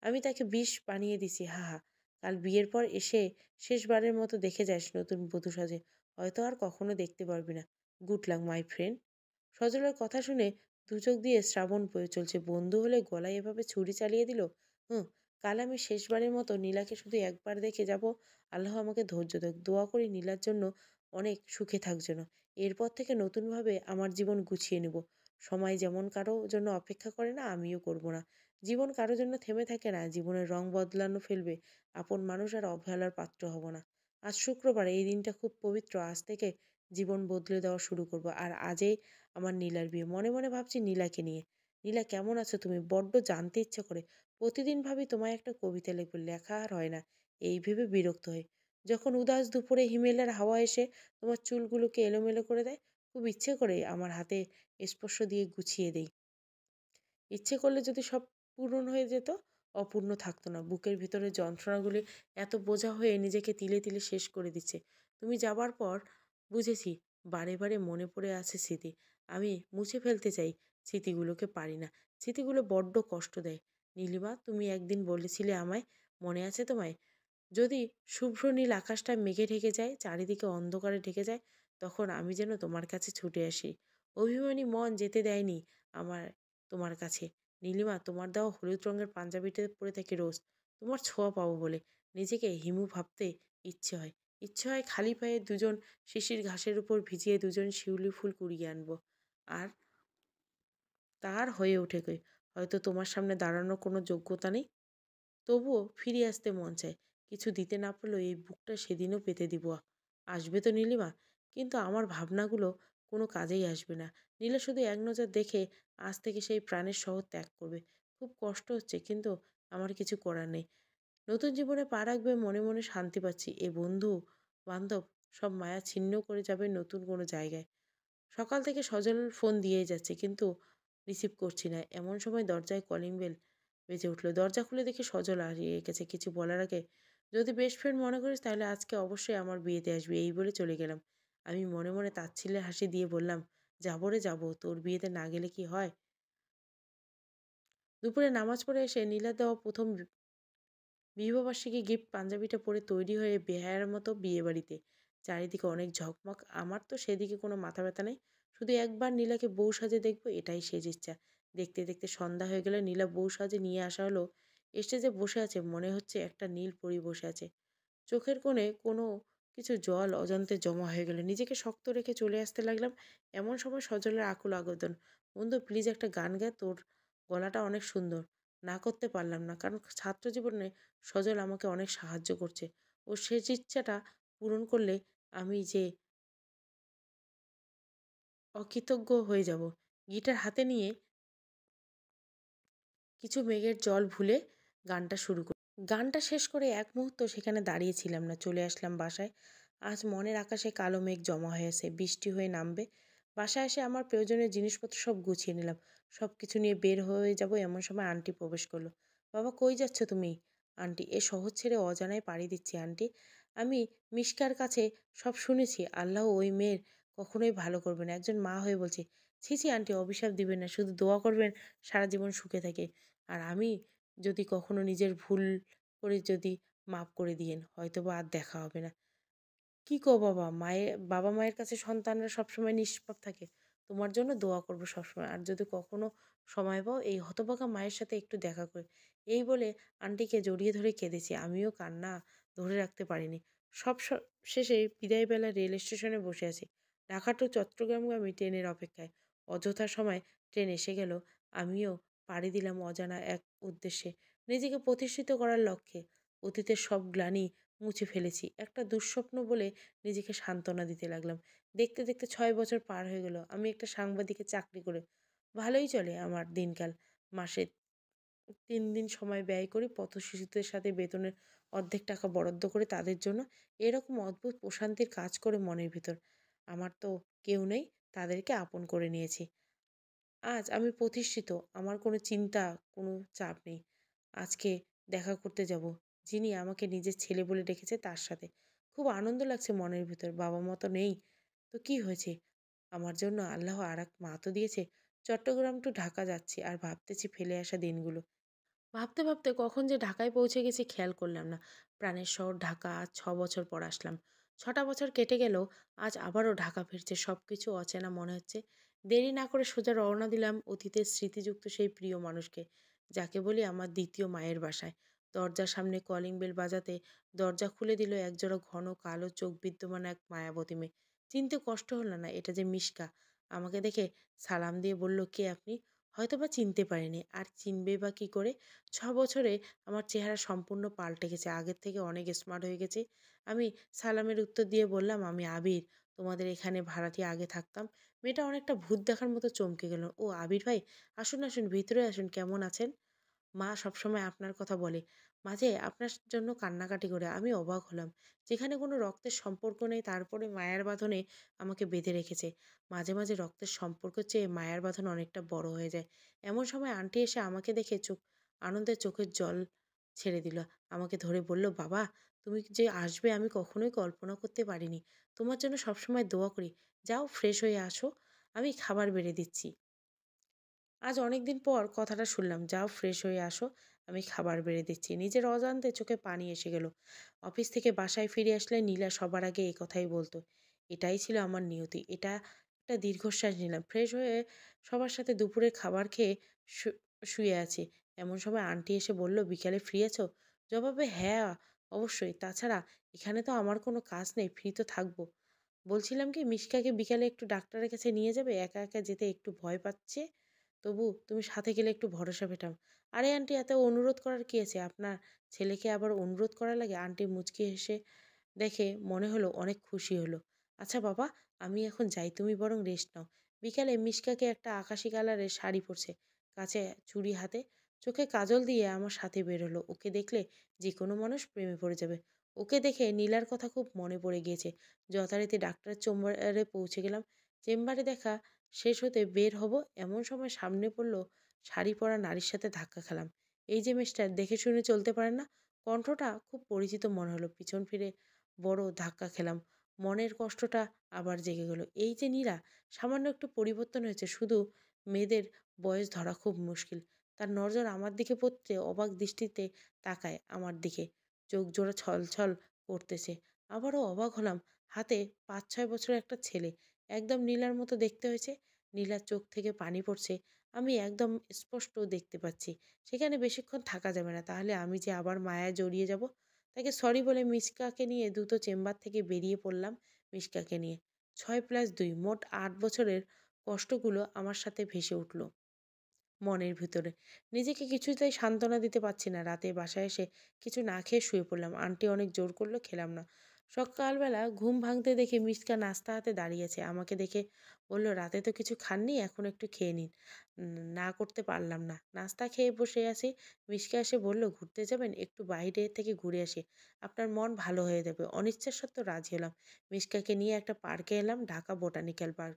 আমি তাকে বিষ বানিয়ে দিছি। হা হা। কাল বিয়ের পর এসে শেষবারের মতো দেখে যাস নতুন বধূ সাজে। হয়তো আর কখনো দেখতে পারবি না। Good luck my friend. সজলের কথা শুনে 2 চোখ দিয়ে শ্রাবণ বয়ে চলছে। বন্ধু হলে গলায় এভাবে ছুরি চালিয়ে দিল। হুঁ, কাল আমি শেষবারের মতো নীলাকে শুধু একবার দেখে যাব। আল্লাহ আমাকে ধৈর্য দেক। দোয়া করি নীলার জন্য অনেক সুখে থাক যেন। এরপর থেকে নতুনভাবে আমার জীবন গুছিয়ে নেব। সময় যেমন কারো জন্য অপেক্ষা করে না, আমিও করব না। জীবন কারো জন্য থেমে থাকে না। জীবনের রং বদলানো ফেলবে। আপন মানুষ আর অবহেলার পাত্র হব না। আজ শুক্রবার, এই দিনটা খুব পবিত্র। আজ থেকে জীবন বদলে দেওয়া শুরু করব। আর আজই আমার নীলার বিয়ে। মনে মনে ভাবছি নীলাকে নিয়ে। নীলা কেমন আছো তুমি? বড্ড জানতে ইচ্ছে করে। প্রতিদিন ভাবি তোমায় একটা কবিতা লিখব, লেখা আর হয় না। এই ভেবে বিরক্ত হই। যখন উদাস দুপুরে হিমেলের হাওয়া এসে তোমার চুলগুলোকে এলোমেলো করে দেয়, খুব ইচ্ছে করে আমার হাতে স্পর্শ দিয়ে গুছিয়ে দেই। ইচ্ছে করলে যদি সব পূরণ হয়ে যেত, অপূর্ণ থাকতো না। বুকের ভিতরে যন্ত্রণাগুলি এত বোঝা হয়ে নিজেকে তিলে তিলে শেষ করে দিচ্ছে। তুমি যাবার পর বুঝেছি বারে বারে মনে পড়ে আছে স্মৃতি। আমি মুছে ফেলতে চাই, স্মৃতিগুলোকে পারি না। স্মৃতিগুলো বড্ড কষ্ট দেয়। নীলিমা, তুমি একদিন বলেছিলে আমায়, মনে আছে তোমায়? যদি শুভ্র নীল আকাশটা মেঘে ঢেকে যায়, চারিদিকে অন্ধকারে ঢেকে যায়, তখন আমি যেন তোমার কাছে ছুটে আসি। অভিমানী মন যেতে দেয়নি আমার তোমার কাছে। নীলিমা, তোমার দেওয়া হলুদ রঙের পাঞ্জাবিতে পরে থাকি রোজ। তোমার ছোঁয়া পাবো বলে। নিজেকে হিমু ভাবতে ইচ্ছে হয়। ইচ্ছে হয় খালি পায়ে দুজন শিশির ঘাসের উপর ভিজিয়ে দুজন শিউলি ফুল কুড়িয়ে আনবো। আর তার হয়ে ওঠে কই। হয়তো তোমার সামনে দাঁড়ানোর কোনো যোগ্যতা নেই। তবুও ফিরে আসতে মন চায়। কিছু দিতে না পারলেও এই বুকটা সেদিনও পেতে দিব। আসবে তো নীলিমা? কিন্তু আমার ভাবনাগুলো কোনো কাজেই আসবে না। নীলা শুধু এক নজর দেখে আজ থেকে সেই প্রাণের শহর ত্যাগ করবে। খুব কষ্ট হচ্ছে, কিন্তু আমার কিছু করার নেই। নতুন জীবনে পা রাখবে মনে মনে শান্তি পাচ্ছি। এ বন্ধু বান্ধব সব মায়া ছিন্ন করে যাবে নতুন কোনো জায়গায়। সকাল থেকে সজল ফোন দিয়েই যাচ্ছে, কিন্তু রিসিভ করছি না। এমন সময় দরজায় কলিং বেল বেজে উঠল। দরজা খুলে দেখি সজল হারিয়ে গেছে। কিছু বলার আগে, যদি বেস্ট ফ্রেন্ড মনে করিস তাহলে আজকে অবশ্যই আমার বিয়েতে আসবি, এই বলে চলে গেলাম। আমি মনে মনে তাচ্ছিল্যের হাসি দিয়ে বললাম, যাবো রে যাবো, তোর বিয়েতে না গেলে কি হয়? দুপুরে নামাজ পড়ে এসে নীলা দেওয়া প্রথম বিবাহবার্ষিকী গিফট পাঞ্জাবিটা পরে তৈরি হয়ে বেহায়ার মতো বিয়ে বাড়িতে। চারিদিকে অনেক ঝকমক। আমার তো সেদিকে কোনো মাথা ব্যথা নেই। শুধু একবার নীলাকে বউ সাজে দেখবো, এটাই শেষ ইচ্ছা। দেখতে দেখতে সন্ধ্যা হয়ে গেলে নীলা বউ সাজে নিয়ে আসা হলো। স্টেজে বসে আছে, মনে হচ্ছে একটা নীল পরী বসে আছে। চোখের কোণে কোনো কিছু জল অজান্তে জমা হয়ে গেল। নিজেকে শক্ত রেখে চলে আসতে লাগলাম। এমন সময় সজলের আকুল আবেদন, বন্ধু প্লিজ একটা গান গা, তোর গলাটা অনেক সুন্দর। না করতে পারলাম না, কারণ ছাত্র জীবনে সজল আমাকে অনেক সাহায্য করছে। ও শেষ ইচ্ছাটা পূরণ করলে আমি যে অকৃতজ্ঞ হয়ে যাব। গিটার হাতে নিয়ে কিছু মেঘের জল ভুলে গানটা শুরু করি। গানটা শেষ করে এক মুহূর্ত সেখানে দাঁড়িয়েছিলাম না, চলে আসলাম বাসায়। আজ মনের আকাশে কালো মেঘ জমা হয়েছে, বৃষ্টি হয়ে নামবে। বাসায় এসে আমার প্রয়োজনীয় জিনিসপত্র সব গুছিয়ে নিলাম। সব কিছু নিয়ে বের হয়ে যাব, এমন সময় আন্টি প্রবেশ করলো। বাবা, কই যাচ্ছ তুমি? আন্টি, এ শহর ছেড়ে অজানায় পাড়ি দিচ্ছি আন্টি। আমি মিশকার কাছে সব শুনেছি। আল্লাহ ওই মেয়ের কখনোই ভালো করবে না। একজন মা হয়ে বলছি। ছি ছি আন্টি, অভিশাপ দিবেন না, শুধু দোয়া করবেন সারা জীবন সুখে থাকে। আর আমি যদি কখনো নিজের ভুল করে যদি মাফ করে দিয়েন, হয়তোবা আর দেখা হবে না। কি গো বাবা, বাবা মায়ের কাছে সন্তানরা সবসময় নিষ্পাপ থাকে। তোমার জন্য দোয়া করবো সবসময়। আর যদি কখনো সময় পাও, এই হতভাগা মায়ের সাথে একটু দেখা করে। এই বলে আন্টিকে জড়িয়ে ধরে কেঁদেছি। আমিও কান্না ধরে রাখতে পারিনি। শেষে বিদায়বেলা রেল স্টেশনে বসে আছি। ঢাকা টু চট্টগ্রামগামী ট্রেনের অপেক্ষায়। অযথা সময় ট্রেন এসে গেল। আমিও পাড়ি দিলাম অজানা এক উদ্দেশ্যে, নিজেকে প্রতিষ্ঠিত করার লক্ষ্যে। অতীতের সব গ্লানি মুছে ফেলেছি। একটা দুঃস্বপ্ন বলে নিজেকে সান্ত্বনা দিতে লাগলাম। দেখতে দেখতে 6 বছর পার হয়ে গেল। আমি একটা সাংবাদিকের চাকরি করে ভালোই চলে আমার দিনকাল। মাসে 3 দিন সময় ব্যয় করি পথশিশুদের সাথে, বেতনের অর্ধেক টাকা বরাদ্দ করে তাদের জন্য। এরকম অদ্ভুত প্রশান্তির কাজ করে মনের ভিতর। আমার তো কেউ নেই, তাদেরকে আপন করে নিয়েছি। আজ আমি প্রতিষ্ঠিত। আমার কোনো চিন্তা, কোনো চাপ নেই। আজকে দেখা করতে যাব যিনি আমাকে নিজের ছেলে বলে ডেকেছে, তার সাথে। খুব আনন্দ লাগছে মনের ভিতর। বাবা-মা তো নেই। তো কি হয়েছে? আমার জন্য আল্লাহ আরেক মা তো দিয়েছে। চট্টগ্রাম টু ঢাকা যাচ্ছি আর ভাবতেছি ফেলে আসা দিনগুলো। ভাবতে ভাবতে কখন যে ঢাকায় পৌঁছে গেছি খেয়াল করলাম না। প্রাণের শহর ঢাকা। আজ 6 বছর পর আসলাম। 6টা বছর কেটে গেলেও আজ আবারও ঢাকা ফিরছে। সব কিছু অচেনা মনে হচ্ছে। দেরি না করে সোজা রওনা দিলাম অতীতের স্মৃতিযুক্ত সেই প্রিয় মানুষকে, যাকে বলি আমার দ্বিতীয় মায়ের বাসায়। দরজার সামনে কলিং বেল বাজাতে দরজা খুলে দিল একজোড়া ঘন কালো চোখ বিদ্যমান এক মায়াবতী মেয়ে। চিনতে কষ্ট হলো না এটা যে মিশকা। আমাকে দেখে সালাম দিয়ে বলল, কে আপনি? হয়তোবা চিনতে পারিনি, আর চিনবে বা কি করে? 6 বছরে আমার চেহারা সম্পূর্ণ পাল্টে গেছে, আগের থেকে অনেক স্মার্ট হয়ে গেছে। আমি সালামের উত্তর দিয়ে বললাম, আমি আবির, তোমাদের এখানে ভাড়াটিয়া আগে থাকতাম। মেয়েটা অনেকটা ভূত দেখার মতো চমকে গেল। ও আবির ভাই, আসুন আসুন, ভিতরে আসুন, কেমন আছেন? মা সবসময় আপনার কথা বলে, মাঝে আপনার জন্য কান্নাকাটি করে। আমি অবাক হলাম, যেখানে কোনো রক্তের সম্পর্ক নেই তারপরে মায়ার বাঁধনে আমাকে বেঁধে রেখেছে। মাঝে মাঝে রক্তের সম্পর্কের চেয়ে মায়ার বাঁধন অনেকটা বড় হয়ে যায়। এমন সময় আন্টি এসে আমাকে দেখে আনন্দে চোখের জল ছেড়ে দিল। আমাকে ধরে বলল, বাবা, তুমি যে আসবে আমি কখনোই কল্পনা করতে পারিনি। তোমার জন্য সবসময় দোয়া করি। যাও ফ্রেশ হয়ে আসো, আমি খাবার বেড়ে দিচ্ছি। আজ অনেকদিন পর কথাটা শুনলাম, যাও ফ্রেশ হয়ে আসো, আমি খাবার বেড়ে দিচ্ছি। নিজের অজান্তে চোখে পানি এসে গেল। অফিস থেকে বাসায় ফিরে আসলে নীলা সবার আগে এই কথাই বলতো। এটাই ছিল আমার নিয়তি। এটা একটা দীর্ঘশ্বাস নিলাম। ফ্রেশ হয়ে সবার সাথে দুপুরে খাবার খেয়ে শুয়ে আছি। এমন সময় আন্টি এসে বলল, বিকালে ফ্রি আছো? জবাবে, হ্যাঁ, অবশ্যই। তাছাড়া এখানে তো আমার কোনো কাজ নেই, ফ্রি তো থাকবো। বলছিলাম কি, মিশকাকে বিকালে একটু ডাক্তারের কাছে নিয়ে যাবে? একা একা যেতে একটু ভয় পাচ্ছে। তবু তুমি সাথে গেলে একটু ভরসা পেতাম। আরে আন্টি, এত অনুরোধ করার কি আছে? আপনার ছেলেকে আবার অনুরোধ করা লাগে? আন্টি মুচকি হেসে দেখে মনে হলো অনেক খুশি হলো। আচ্ছা বাবা, আমি এখন যাই, তুমি বরং রেস্ট নাও। বিকালে মিশকাকে একটা আকাশি কালারের শাড়ি পরছে, কাছে চুড়ি হাতে, চোখে কাজল দিয়ে আমার সাথে বের হলো। ওকে দেখলে যে কোনো মানুষ প্রেমে পড়ে যাবে। ওকে দেখে নীলার কথা খুব মনে পড়ে গিয়েছে। যথারীতি ডাক্তারের চেম্বারে পৌঁছে গেলাম। চেম্বারে দেখা শেষ হতে বের হব এমন সময় সামনে পড়ল শাড়ি পরা নারীর সাথে ধাক্কা খেলাম। এই যে মিস্টার, দেখে শুনে চলতে পারেন না? কণ্ঠটা খুব পরিচিত মনে হলো। পিছন ফিরে বড় ধাক্কা খেলাম। মনের কষ্টটা আবার জেগে গেল। এই যে নীলা, সামান্য একটু পরিবর্তন হয়েছে, শুধু মেয়েদের বয়স ধরা খুব মুশকিল। তার নজর আমার দিকে পড়তে অবাক দৃষ্টিতে তাকায় আমার দিকে। চোখ জোড়া ছলছল করতেছে। আবারও অবাক হলাম, হাতে 5-6 বছরের একটা ছেলে, একদম নীলার মতো দেখতে হয়েছে। নীলার চোখ থেকে পানি পড়ছে, আমি একদম স্পষ্ট দেখতে পাচ্ছি। সেখানে বেশিক্ষণ থাকা যাবে না, তাহলে আমি যে আবার মায়ায় জড়িয়ে যাব। তাকে সরি বলে মিশকাকে নিয়ে দ্রুত চেম্বার থেকে বেরিয়ে পড়লাম। মিশকাকে নিয়ে 6+2 মোট 8 বছরের কষ্টগুলো আমার সাথে ভেসে উঠল মনের ভিতরে। নিজেকে কিছুতেই সান্ত্বনা দিতে পারছি না। রাতে বাসায় এসে কিছু না খেয়ে শুয়ে পড়লাম। আন্টি অনেক জোর করলো, খেলাম না। সকালবেলা ঘুম ভাঙতে দেখে মিসকা নাস্তা হাতে দাঁড়িয়েছে। আমাকে দেখে বলল, রাতে তো কিছু খাননি, এখন একটু খেয়ে নিন। না করতে পারলাম না। নাস্তা খেয়ে বসে আছি। মিসকা এসে বলল, ঘুরতে যাবেন? একটু বাইরে থেকে ঘুরে আসি, আপনার মন ভালো হয়ে যাবে। অনিচ্ছা সত্ত্বেও রাজি হলাম। মিসকাকে নিয়ে একটা পার্কে এলাম, ঢাকা বোটানিক্যাল পার্ক।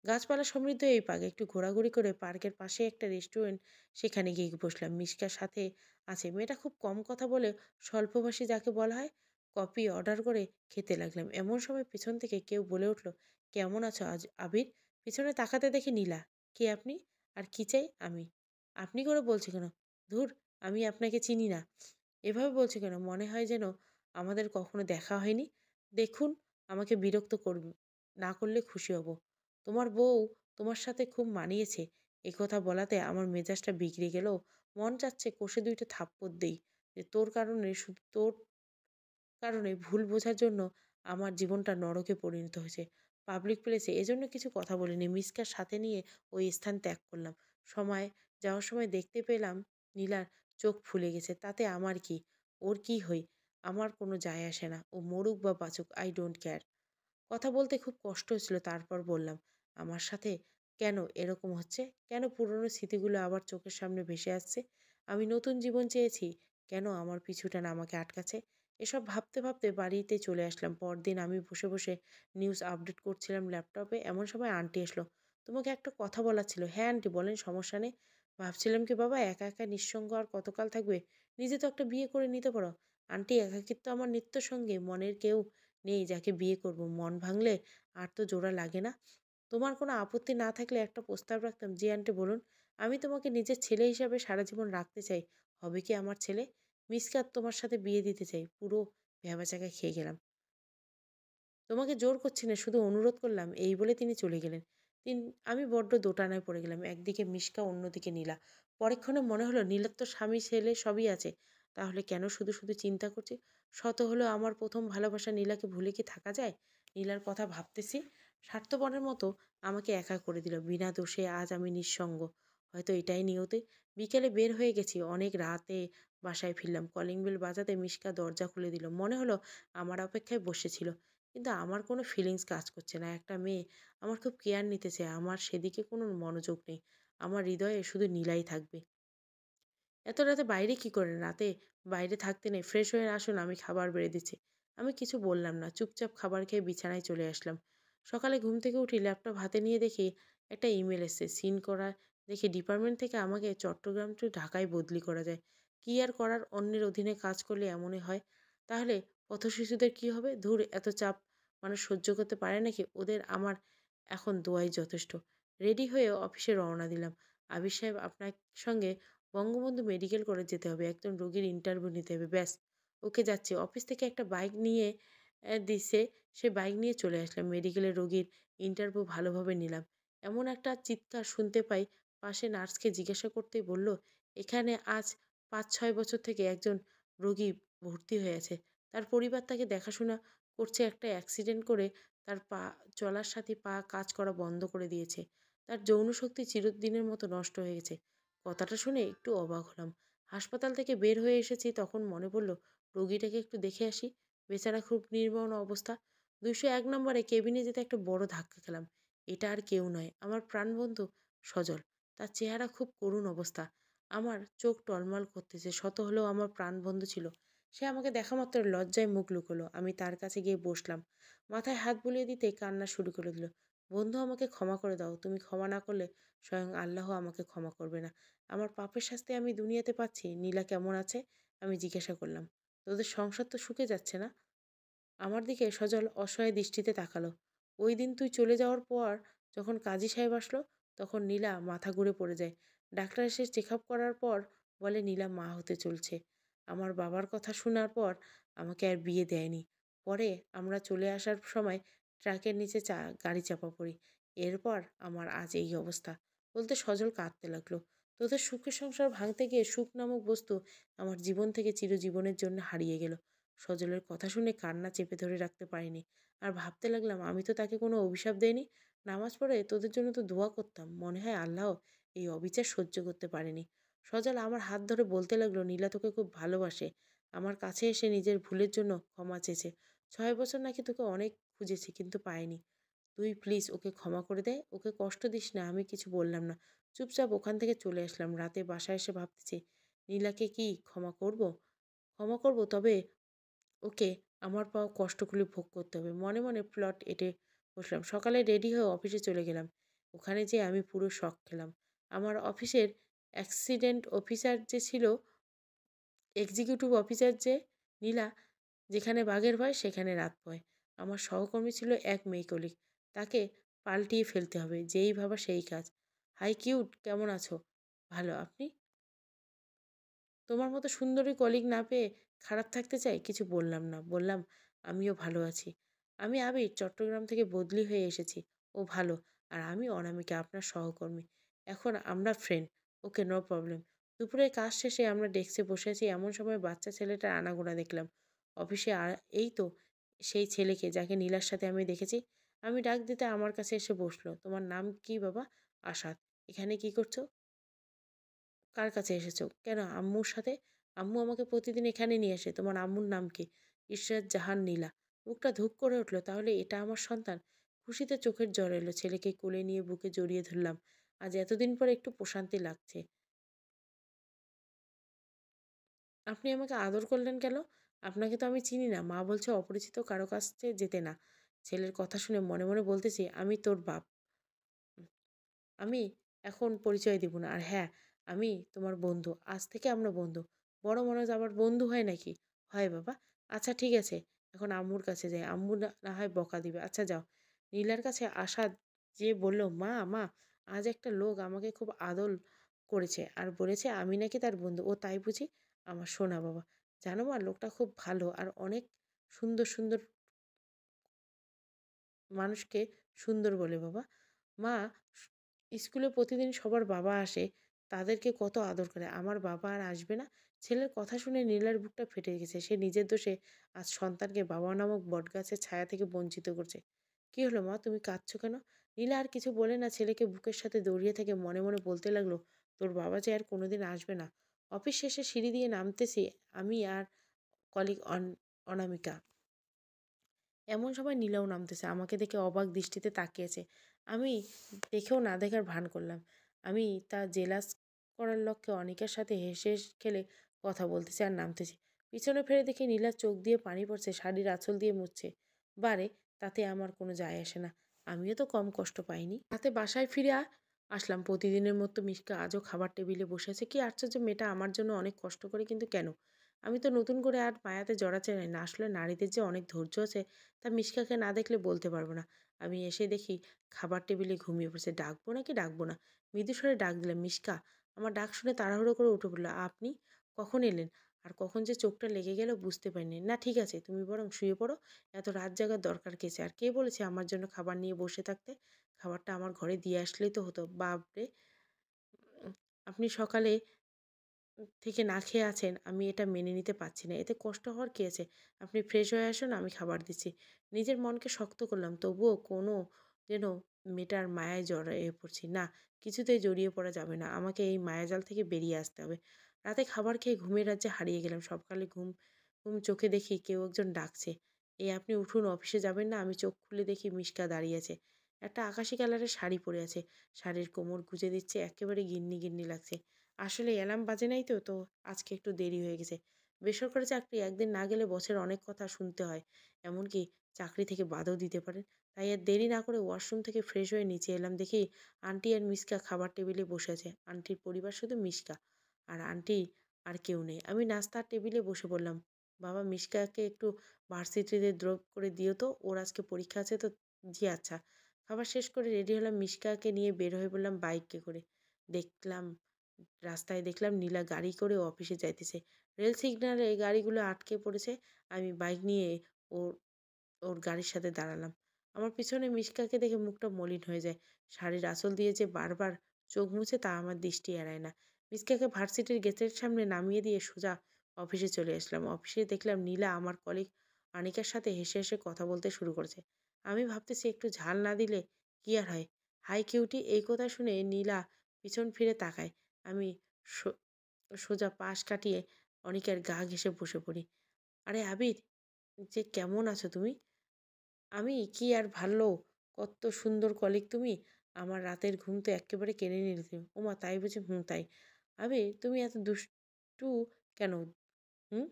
গাছপালা সমৃদ্ধ এই পার্ক। একটু ঘোরাঘুরি করে পার্কের পাশে একটা রেস্টুরেন্ট, সেখানে গিয়ে বসলাম। মিশকার সাথে আছে। মেয়েটা খুব কম কথা বলে, স্বল্পভাষী যাকে বলা হয়। কফি অর্ডার করে খেতে লাগলাম। এমন সময় পিছন থেকে কেউ বলে উঠল, কেমন আছো আজ আবির? পিছনে তাকাতে দেখি নীলা। কে আপনি? আর কি চাই? আমি আপনি করে বলছি কেন? ধুর, আমি আপনাকে চিনি না। এভাবে বলছি কেন? মনে হয় যেন আমাদের কখনো দেখা হয়নি। দেখুন, আমাকে বিরক্ত না করলে খুশি হব। তোমার বউ তোমার সাথে খুব মানিয়েছে। এ কথা বলাতে আমার মেজাজটা বিগড়ে গেলেও মন চাচ্ছে কষে 2টা থাপ্পড় দেই। যে তোর কারণে, শুধু তোর কারণে ভুল বোঝার জন্য আমার জীবনটা নরকে পরিণত হয়েছে। পাবলিক প্লেসে এজন্য কিছু কথা বলিনি। মিসকার সাথে নিয়ে ওই স্থান ত্যাগ করলাম। সময় যাওয়ার সময় দেখতে পেলাম নীলার চোখ ফুলে গেছে। তাতে আমার কি? ওর কি হই? আমার কোনো যায় আসে না। ও মরুক বা বাঁচুক, আই ডোন্ট কেয়ার। কথা বলতে খুব কষ্ট হচ্ছিল, তারপর বললাম, আমার সাথে কেন এরকম হচ্ছে? কেন পুরনো স্মৃতিগুলো আবার চোখের সামনে ভেসে আসছে? আমি নতুন জীবন চেয়েছি, কেন আমার পিছুটান আমাকে আটকাচ্ছে? এসব ভাবতে ভাবতে বাড়িতে চলে আসলাম। পরদিন আমি বসে বসে নিউজ আপডেট করছিলাম ল্যাপটপে। এমন সময় আন্টি আসলো। তোমাকে একটা কথা বলার ছিল। হ্যাঁ আন্টি, বলেন, সমস্যা নেই। ভাবছিলাম কি বাবা, একা একা নিঃসঙ্গ আর কতকাল থাকবে? নিজে তো একটা বিয়ে করে নিতে পারো। আন্টি, একাকিত্ব আমার নিত্য সঙ্গী। মনের কেউ নেই যাকে বিয়ে করব। মন ভাঙলে আর তো জোড়া লাগে না। তোমার কোনো আপত্তি না থাকলে একটা প্রস্তাব রাখতাম। জি আন্টি, বলুন। আমি তোমাকে নিজের ছেলে হিসাবে সারা জীবন রাখতে চাই। হবে কি আমার ছেলে? মিসকাত তোমার সাথে বিয়ে দিতে চাই। পুরো ভ্যাবাচ্যাকা খেয়ে গেলাম। তোমাকে জোর করছি না, শুধু অনুরোধ করলাম, এই বলে তিনি চলে গেলেন। আমি বড্ড দোটানায় পড়ে গেলাম। একদিকে মিশকা, অন্যদিকে নীলা। পরক্ষণে মনে হলো নীলার তো স্বামী, ছেলে সবই আছে। তাহলে কেন শুধু, শুধু চিন্তা করছি? শত হলেও আমার ১ম ভালোবাসা নীলাকে ভুলে কি থাকা যায়? নীলার কথা ভাবতেছি। স্বার্থপরের মতো আমাকে একা করে দিল। বিনা দোষে আজ আমি নিঃসঙ্গ। হয়তো এটাই নিয়তি। বিকেলে বের হয়ে গেছি। অনেক রাতে বাসায় ফিরলাম। কলিং বেল বাজাতে মিশকা দরজা খুলে দিল। মনে হলো আমার অপেক্ষায় বসেছিল। কিন্তু আমার কোনো ফিলিংস কাজ করছে না। একটা মেয়ে আমার খুব কেয়ার নিতে চায়। আমার সেদিকে কোনো মনোযোগ নেই। আমার হৃদয়ে শুধু নীলাই থাকবে। এত রাতে বাইরে কি করেন? রাতে বাইরে থাকতে নেই। ফ্রেশ হয়ে আসুন, আমি খাবার বেড়ে দিচ্ছি। আমি কিছু বললাম না। চুপচাপ খাবার খেয়ে বিছানায় চলে আসলাম। সকালে ঘুম থেকে উঠি, ল্যাপটপ হাতে নিয়ে দেখি একটা ইমেল এসেছে। সিন করা দেখি ডিপার্টমেন্ট থেকে আমাকে চট্টগ্রাম টু ঢাকায় বদলি করা যায়। কি আর করার, অন্যের অধীনে কাজ করলে এমনই হয়। তাহলে পথশিশুদের কি হবে? ধুর, এত চাপ মানুষ সহ্য করতে পারে নাকি? ওদের আমার এখন দোয়াই যথেষ্ট। রেডি হয়ে অফিসে রওনা দিলাম। আবির সাহেব, আপনার সঙ্গে বঙ্গবন্ধু মেডিকেল কলেজ যেতে হবে। একজন রোগীর ইন্টারভিউ নিতে হবে। ব্যাস, ওকে যাচ্ছি। অফিস থেকে একটা বাইক নিয়ে দিছে। সে বাইক নিয়ে চলে আসলাম। মেডিকেলের রোগীর ইন্টারভিউ ভালোভাবে নিলাম। এমন একটা চিৎকার শুনতে পাই, পাশে নার্সকে জিজ্ঞাসা করতেই বলল, এখানে আজ ৫-৬ বছর থেকে একজন রোগী ভর্তি হয়ে আছে। তার পরিবার তাকে দেখাশোনা করছে। একটা অ্যাক্সিডেন্ট করে তার পা চলার সাথে পা কাজ করা বন্ধ করে দিয়েছে। তার যৌন শক্তি চিরদিনের মতো নষ্ট হয়ে গেছে। কথাটা শুনে একটু অবাক হলাম। হাসপাতাল থেকে বের হয়ে এসেছি, তখন মনে পড়ল রোগীটাকে একটু দেখে আসি। বেচারা খুব নির্মম অবস্থা। ২০১ নম্বরে কেবিনে যেতে একটা বড় ধাক্কা খেলাম। এটা আর কেউ নয়, আমার প্রাণবন্ধু সজল। তার চেহারা খুব করুণ অবস্থা। আমার চোখ টলমল করতেছে। শত হলেও আমার প্রাণবন্ধু ছিল। সে আমাকে দেখা মাত্র লজ্জায় মুখ লুকোলো। আমি তার কাছে গিয়ে বসলাম। মাথায় হাত বুলিয়ে দিতে কান্না শুরু করে দিল। বন্ধু, আমাকে ক্ষমা করে দাও। তুমি ক্ষমা না করলে স্বয়ং আল্লাহ আমাকে ক্ষমা করবে না। আমার পাপের শাস্তি আমি দুনিয়াতে পাচ্ছি। নীলা কেমন আছে? আমি জিজ্ঞাসা করলাম। তোদের সংসার তো সুখে যাচ্ছে না? আমার দিকে সজল অসহায় দৃষ্টিতে তাকালো। ওই দিন তুই চলে যাওয়ার পর যখন কাজী সাহেব আসলো, তখন নীলা মাথা ঘুরে পড়ে যায়। ডাক্তার এসে চেক আপ করার পর বলে নীলা মা হতে চলছে। আমার বাবার কথা শোনার পর আমাকে আর বিয়ে দেয়নি। পরে আমরা চলে আসার সময় ট্রাকের নিচে গাড়ি চাপা পড়ি। এরপর আমার আজ এই অবস্থা। বলতে সজল কাঁদতে লাগলো। তোদের সুখের সংসার ভাঙতে গিয়ে সুখ নামক বস্তু আমার জীবন থেকে চিরজীবনের জন্য হারিয়ে গেল। সজলের কথা শুনে কান্না চেপে ধরে রাখতে পারিনি। আর ভাবতে লাগলাম, আমি তো তাকে কোনো অভিশাপ দেইনি। নামাজ পড়ে তোদের জন্য তো দোয়া করতাম। মনে হয় আল্লাহ এই অবিচার সহ্য করতে পারেনি। সজল আমার হাত ধরে বলতে লাগলো, নীলা তোকে খুব ভালোবাসে। আমার কাছে এসে নিজের ভুলের জন্য ক্ষমা চেয়েছে। ৬ বছর নাকি তোকে অনেক খুঁজেছি কিন্তু পাইনি। তুই প্লিজ ওকে ক্ষমা করে দে। ওকে কষ্ট দিস না। আমি কিছু বললাম না। চুপচাপ ওখান থেকে চলে আসলাম। রাতে বাসায় এসে ভাবতেছি, নীলাকে কি ক্ষমা করব? ক্ষমা করব, তবে ওকে আমার পাওয়া কষ্টগুলি ভোগ করতে হবে। মনে মনে প্লট এঁটে বসলাম। সকালে রেডি হয়ে অফিসে চলে গেলাম। ওখানে যেয়ে আমি পুরো শক খেলাম। আমার অফিসের অ্যাক্সিডেন্ট অফিসার যে ছিল, এক্সিকিউটিভ অফিসার যে নীলা, যেখানে বাঘের ভয় সেখানে রাত ভয়। আমার সহকর্মী ছিল এক মেয়ে কলিগ। তাকে পাল্টিয়ে ফেলতে হবে। যেই ভাবা সেই কাজ। হাই কিউট, কেমন আছো? ভালো, আপনি? তোমার মতো সুন্দরী কলিগ না পেয়ে খারাপ থাকতে চাই? কিছু বললাম না। বললাম, আমিও ভালো আছি। আমি আবির, চট্টগ্রাম থেকে বদলি হয়ে এসেছি। ও ভালো। আর আমি অনামিকা, আপনার সহকর্মী। এখন আমরা ফ্রেন্ড। ওকে, নো প্রবলেম। দুপুরে কাজ শেষে আমরা ডেস্কে বসে আছি, এমন সময় বাচ্চা ছেলেটার আনাগোনা দেখলাম। অফিসে এই তো সেই ছেলেকে যাকে নীলার সাথে আমি দেখেছি। আমি ডাক দিতে আমার কাছে এসে বসলো। তোমার নাম কি বাবা? আসাদ। এখানে কি করছো? কার কাছে এসেছো? কেন, আম্মুর সাথে? আম্মু আমাকে প্রতিদিন এখানে নিয়ে আসে। তোমার আম্মুর নাম কি? ইশরাত জাহান নীলা। বুকটা ধুক করে উঠল। তাহলে এটা আমার সন্তান? খুশিতে চোখের জল এলো। ছেলেকে কোলে নিয়ে বুকে জড়িয়ে ধরলাম। আজ এতদিন পরে একটু প্রশান্তি লাগছে। আপনি আমাকে আদর করলেন কেন? আপনাকে তো আমি চিনি না। মা বলছে অপরিচিত কারো কাছে যেতে না। ছেলের কথা শুনে মনে মনে বলতেছি, আমি তোর বাপ। আমি এখন পরিচয় দিব না। আর হ্যাঁ, আমি তোমার বন্ধু। আজ থেকে আমরা বন্ধু। বড় মানুষ আবার বন্ধু হয় নাকি? হয় বাবা। আচ্ছা ঠিক আছে। এখন আম্মুর কাছে যাই। আম্মু না হয় বকা দিবে। আচ্ছা যাও। নীলার কাছে আসা যেয়ে বলল, মা, মা, আজ একটা লোক আমাকে খুব আদর করেছে আর বলেছে আমি নাকি তার বন্ধু। ও তাই বুঝি? আমার সোনা বাবা। জানো মা, লোকটা খুব ভালো আর অনেক সুন্দর, সুন্দর মানুষকে সুন্দর বলে বাবা। মা, স্কুলে প্রতিদিন সবার বাবা আসে, তাদেরকে কত আদর করে। আমার বাবা আর আসবে না? ছেলের কথা শুনে নীলার বুকটা ফেটে গেছে। সে নিজের দোষে আজ সন্তানকে বাবা নামক বটগাছের ছায়া থেকে বঞ্চিত করছে। "কি হলো মা? তুমি কাঁদছো কেন?" নীলা আর কিছু বলে না, ছেলেকে বুকের সাথে জড়িয়ে থেকে মনে মনে বলতে লাগলো, "তোর বাবা যে আর কোনোদিন আসবে না।" অফিস শেষে সিঁড়ি দিয়ে নামতেছি আমি আর কলিগ অনামিকা। এমন সময় নীলাও নামতেছে। আমাকে দেখে অবাক দৃষ্টিতে তাকিয়েছে। আমি দেখেও না দেখার ভান করলাম। আমি তা জেলাস করার লক্ষ্যে অনিকার সাথে হেসে খেলে কথা বলতেছি আর নামতেছি। পিছনে ফিরে দেখি নীলার চোখ দিয়ে পানি পড়ছে, শাড়ির আঁচল দিয়ে মুছছে। বারে, তাতে আমার কোনো যায় আসে না। আমিও তো কম কষ্ট পাইনি। রাতে বাসায় ফিরে আসলাম। প্রতিদিনের মতো মিশকা আজও খাবার টেবিলে বসে আছে। কি আশ্চর্য, মেয়েটা আমার জন্য অনেক কষ্ট করে, কিন্তু কেন? আমি তো নতুন করে আর মায়াতে জড়াতে চাই না। আসলে নারীদের যে অনেক ধৈর্য আছে তা মিশকাকে না দেখলে বলতে পারবো না। আমি এসে দেখি খাবার টেবিলে ঘুমিয়ে পড়েছে। ডাকবো নাকি ডাকবো না? মৃদু স্বরে ডাক দিলাম, "মিশকা।" আমার ডাক শুনে তাড়াহুড়ো করে উঠে পড়ল। "আপনি? কখন এলেন?" আর কখন যে চোখটা লেগে গেল বুঝতে পারিনি। "না, ঠিক আছে, তুমি বরং শুয়ে পড়ো। এত রাত জাগার দরকার কেছে? আর কে বলেছে আমার জন্য খাবার নিয়ে বসে থাকতে? খাবারটা আমার ঘরে দিয়ে আসলেই তো হতো।" "বাপরে! উম আপনি সকালে থেকে না খেয়ে আছেন, আমি এটা মেনে নিতে পারছি না। এতে কষ্ট হওয়ার কি আছে? আপনি ফ্রেশ হয়ে আসুন, আমি খাবার দিচ্ছি।" নিজের মনকে শক্ত করলাম। তবুও কোনো যেন মেয়েটার মায়ায় জড়িয়ে পড়ছি। না, কিছুতেই জড়িয়ে পড়া যাবে না। আমাকে এই মায়াজাল থেকে বেরিয়ে আসতে হবে। রাতে খাবার খেয়ে ঘুমের রাজ্যে হারিয়ে গেলাম। সকালে ঘুম চোখে দেখি কেউ একজন ডাকছে। "এই আপনি উঠুন, অফিসে যাবেন না?" আমি চোখ খুলে দেখি মিশকা দাঁড়িয়ে আছে। একটা আকাশি কালারের শাড়ি পরে আছে। শাড়ির কোমর গুজে দিচ্ছে, একেবারে গিন্নি, গিন্নি লাগছে। আসলে অ্যালার্ম বাজে নাই তো, আজকে একটু দেরি হয়ে গেছে। বেসরকারি চাকরি, একদিন না গেলে বসের অনেক কথা শুনতে হয়। এমনকি চাকরি থেকে বাদও দিতে পারেন। তাই আর দেরি না করে ওয়াশরুম থেকে ফ্রেশ হয়ে নিচে এলাম। দেখি আন্টি আর মিশকা খাবার টেবিলে বসে আছে। আন্টির পরিবার শুধু মিশকা। আর আন্টি আর কেউ নেই। আমি নাস্তার টেবিলে বসে পড়লাম। "বাবা, মিশকাকে একটু ভার্সিটিতে ড্রপ করে দিও তো। ওর আজকে পরীক্ষা আছে তো।" "জি আচ্ছা।" খাবার শেষ করে রেডি হলাম। মিশকাকে নিয়ে বের হয়ে পড়লাম বাইকে করে। দেখলাম রাস্তায় দেখলাম নীলা গাড়ি করে অফিসে যাইতেছে। রেল সিগন্যালে গাড়িগুলো আটকে পড়েছে। আমি বাইক নিয়ে ওর ওর গাড়ির সাথে দাঁড়ালাম। আমার পিছনে মিশকাকে দেখে মুখটা মলিন হয়ে যায়। শাড়ির আঁচল দিয়ে যে বারবার চোখ মুছে তা আমার দৃষ্টি এড়ায় না। মিশকাকে ভার্সিটির গেটের সামনে নামিয়ে দিয়ে সোজা অফিসে চলে আসলাম। অফিসে দেখলাম নীলা আমার কলিগ আনিকার সাথে হেসে হেসে কথা বলতে শুরু করেছে। আমি ভাবতেছি একটু ঝাল না দিলে কি আর হয়? "High cutie!" এই কথা শুনে নীলা পিছন ফিরে তাকায়। আমি সো সোজা পাশ কাটিয়ে অনিকার গা ঘেঁষে বসে পড়ি। "আরে আবির, যে কেমন আছো তুমি?" "আমি কি আর ভালো, কত্ত সুন্দর কলিগ তুমি! আমার রাতের ঘুম তো এক্কেবারে কেড়ে নিলে তুমি।" "ওমা, তাই বুঝি?" "হুম, তাই।" "আবির, তুমি এত দুষ্টু কেন? হুম?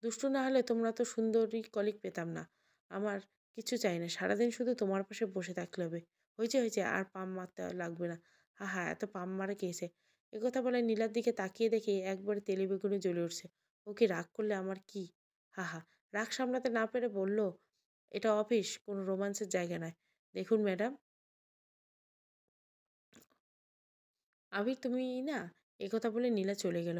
দুষ্টু না হলে তোমরা তো সুন্দরী কলিগ পেতাম না। আমার কিচ্ছু চাই না। সারাদিন শুধু তোমার পাশে বসে থাকলে হবে।" "হয়েছে, হয়েছে, আর পাম মারতে লাগবে না। হা, হা, এত পাম মারা কে এসে?" একথা বলে নীলার দিকে তাকিয়ে দেখি একবারে তেলে বেগুনে জ্বলে উঠছে। "ও কি রাগ করলে আমার কি?" হা, হা। রাগ সামলাতে না পেরে বলল, "এটা অফিস, কোনো রোমান্সের জায়গা নয়। দেখুন ম্যাডাম, আবির তুমি না।" একথা বলে নীলা চলে গেল।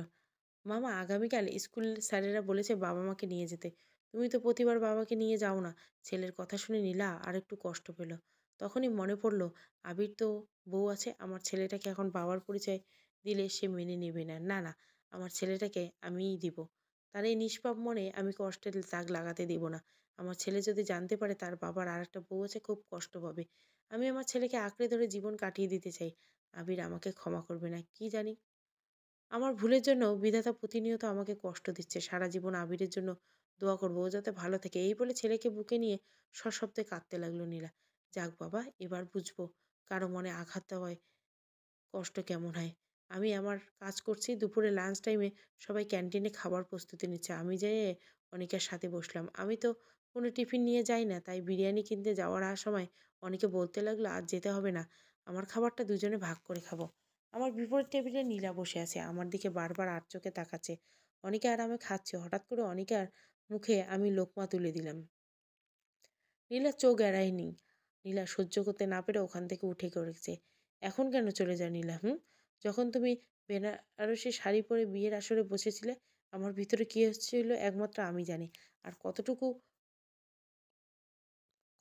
"মামা, আগামীকাল স্কুল স্যারেরা বলেছে বাবা-মাকে নিয়ে যেতে। তুমি তো প্রতিবার বাবাকে নিয়ে যাও না।" ছেলের কথা শুনে নীলা আরেকটু কষ্ট পেল। তখনই মনে পড়ল, আবির তো বউ আছে। আমার ছেলেটাকে এখন বাবার পরিচয় দিলে সে মেনে নেবে না। না, না, আমার ছেলেটাকে আমিই দিব। তার এই নিষ্পাপ মনে আমি কষ্টের দাগ লাগাতে দিব না। আমার ছেলে যদি জানতে পারে তার বাবার আরেকটা বউ আছে, খুব কষ্ট পাবে। আমি আমার ছেলেকে আঁকড়ে ধরে জীবন কাটিয়ে দিতে চাই। আবির আমাকে ক্ষমা করবে না। কি জানি, আমার ভুলের জন্য বিধাতা প্রতিনিয়ত আমাকে কষ্ট দিচ্ছে। সারা জীবন আবিরের জন্য দোয়া করবো, ও যাতে ভালো থাকে। এই বলে ছেলেকে বুকে নিয়ে সশব্দে কাঁদতে লাগলো নীলা। যাক বাবা, এবার বুঝবো কারো মনে আঘাত দেওয়ায় কষ্ট কেমন হয়। আমি আমার কাজ করছি। দুপুরে লাঞ্চ টাইমে সবাই ক্যান্টিনে খাবার প্রস্তুতি নিচ্ছে। আমি যেয়ে অনিকার সাথে বসলাম। আমি তো কোনো টিফিন নিয়ে যাই না। তাই বিরিয়ানি কিনতে যাওয়ার সময় অনেকে বলতে লাগলো, "আজ যেতে হবে না। আমার খাবারটা দুজনে ভাগ করে খাবো।" আমার বিপরীত টেবিলে নীলা বসে আছে। আমার দিকে বারবার আড়চোখে তাকাচ্ছে। অনিকা আর আমি খাচ্ছি। হঠাৎ করে অনিকার মুখে আমি লোকমা তুলে দিলাম। নীলা চোখ এড়ায়নি। নীলা সহ্য করতে না পেরে ওখান থেকে উঠে পড়েছে। "এখন কেন চলে যাও নীলা, হুম? যখন তুমি বেনারসি শাড়ি পরে বিয়ের আসরে বসেছিলে, আমার ভিতরে কী হচ্ছিল একমাত্র আমি জানি। আর কতটুকু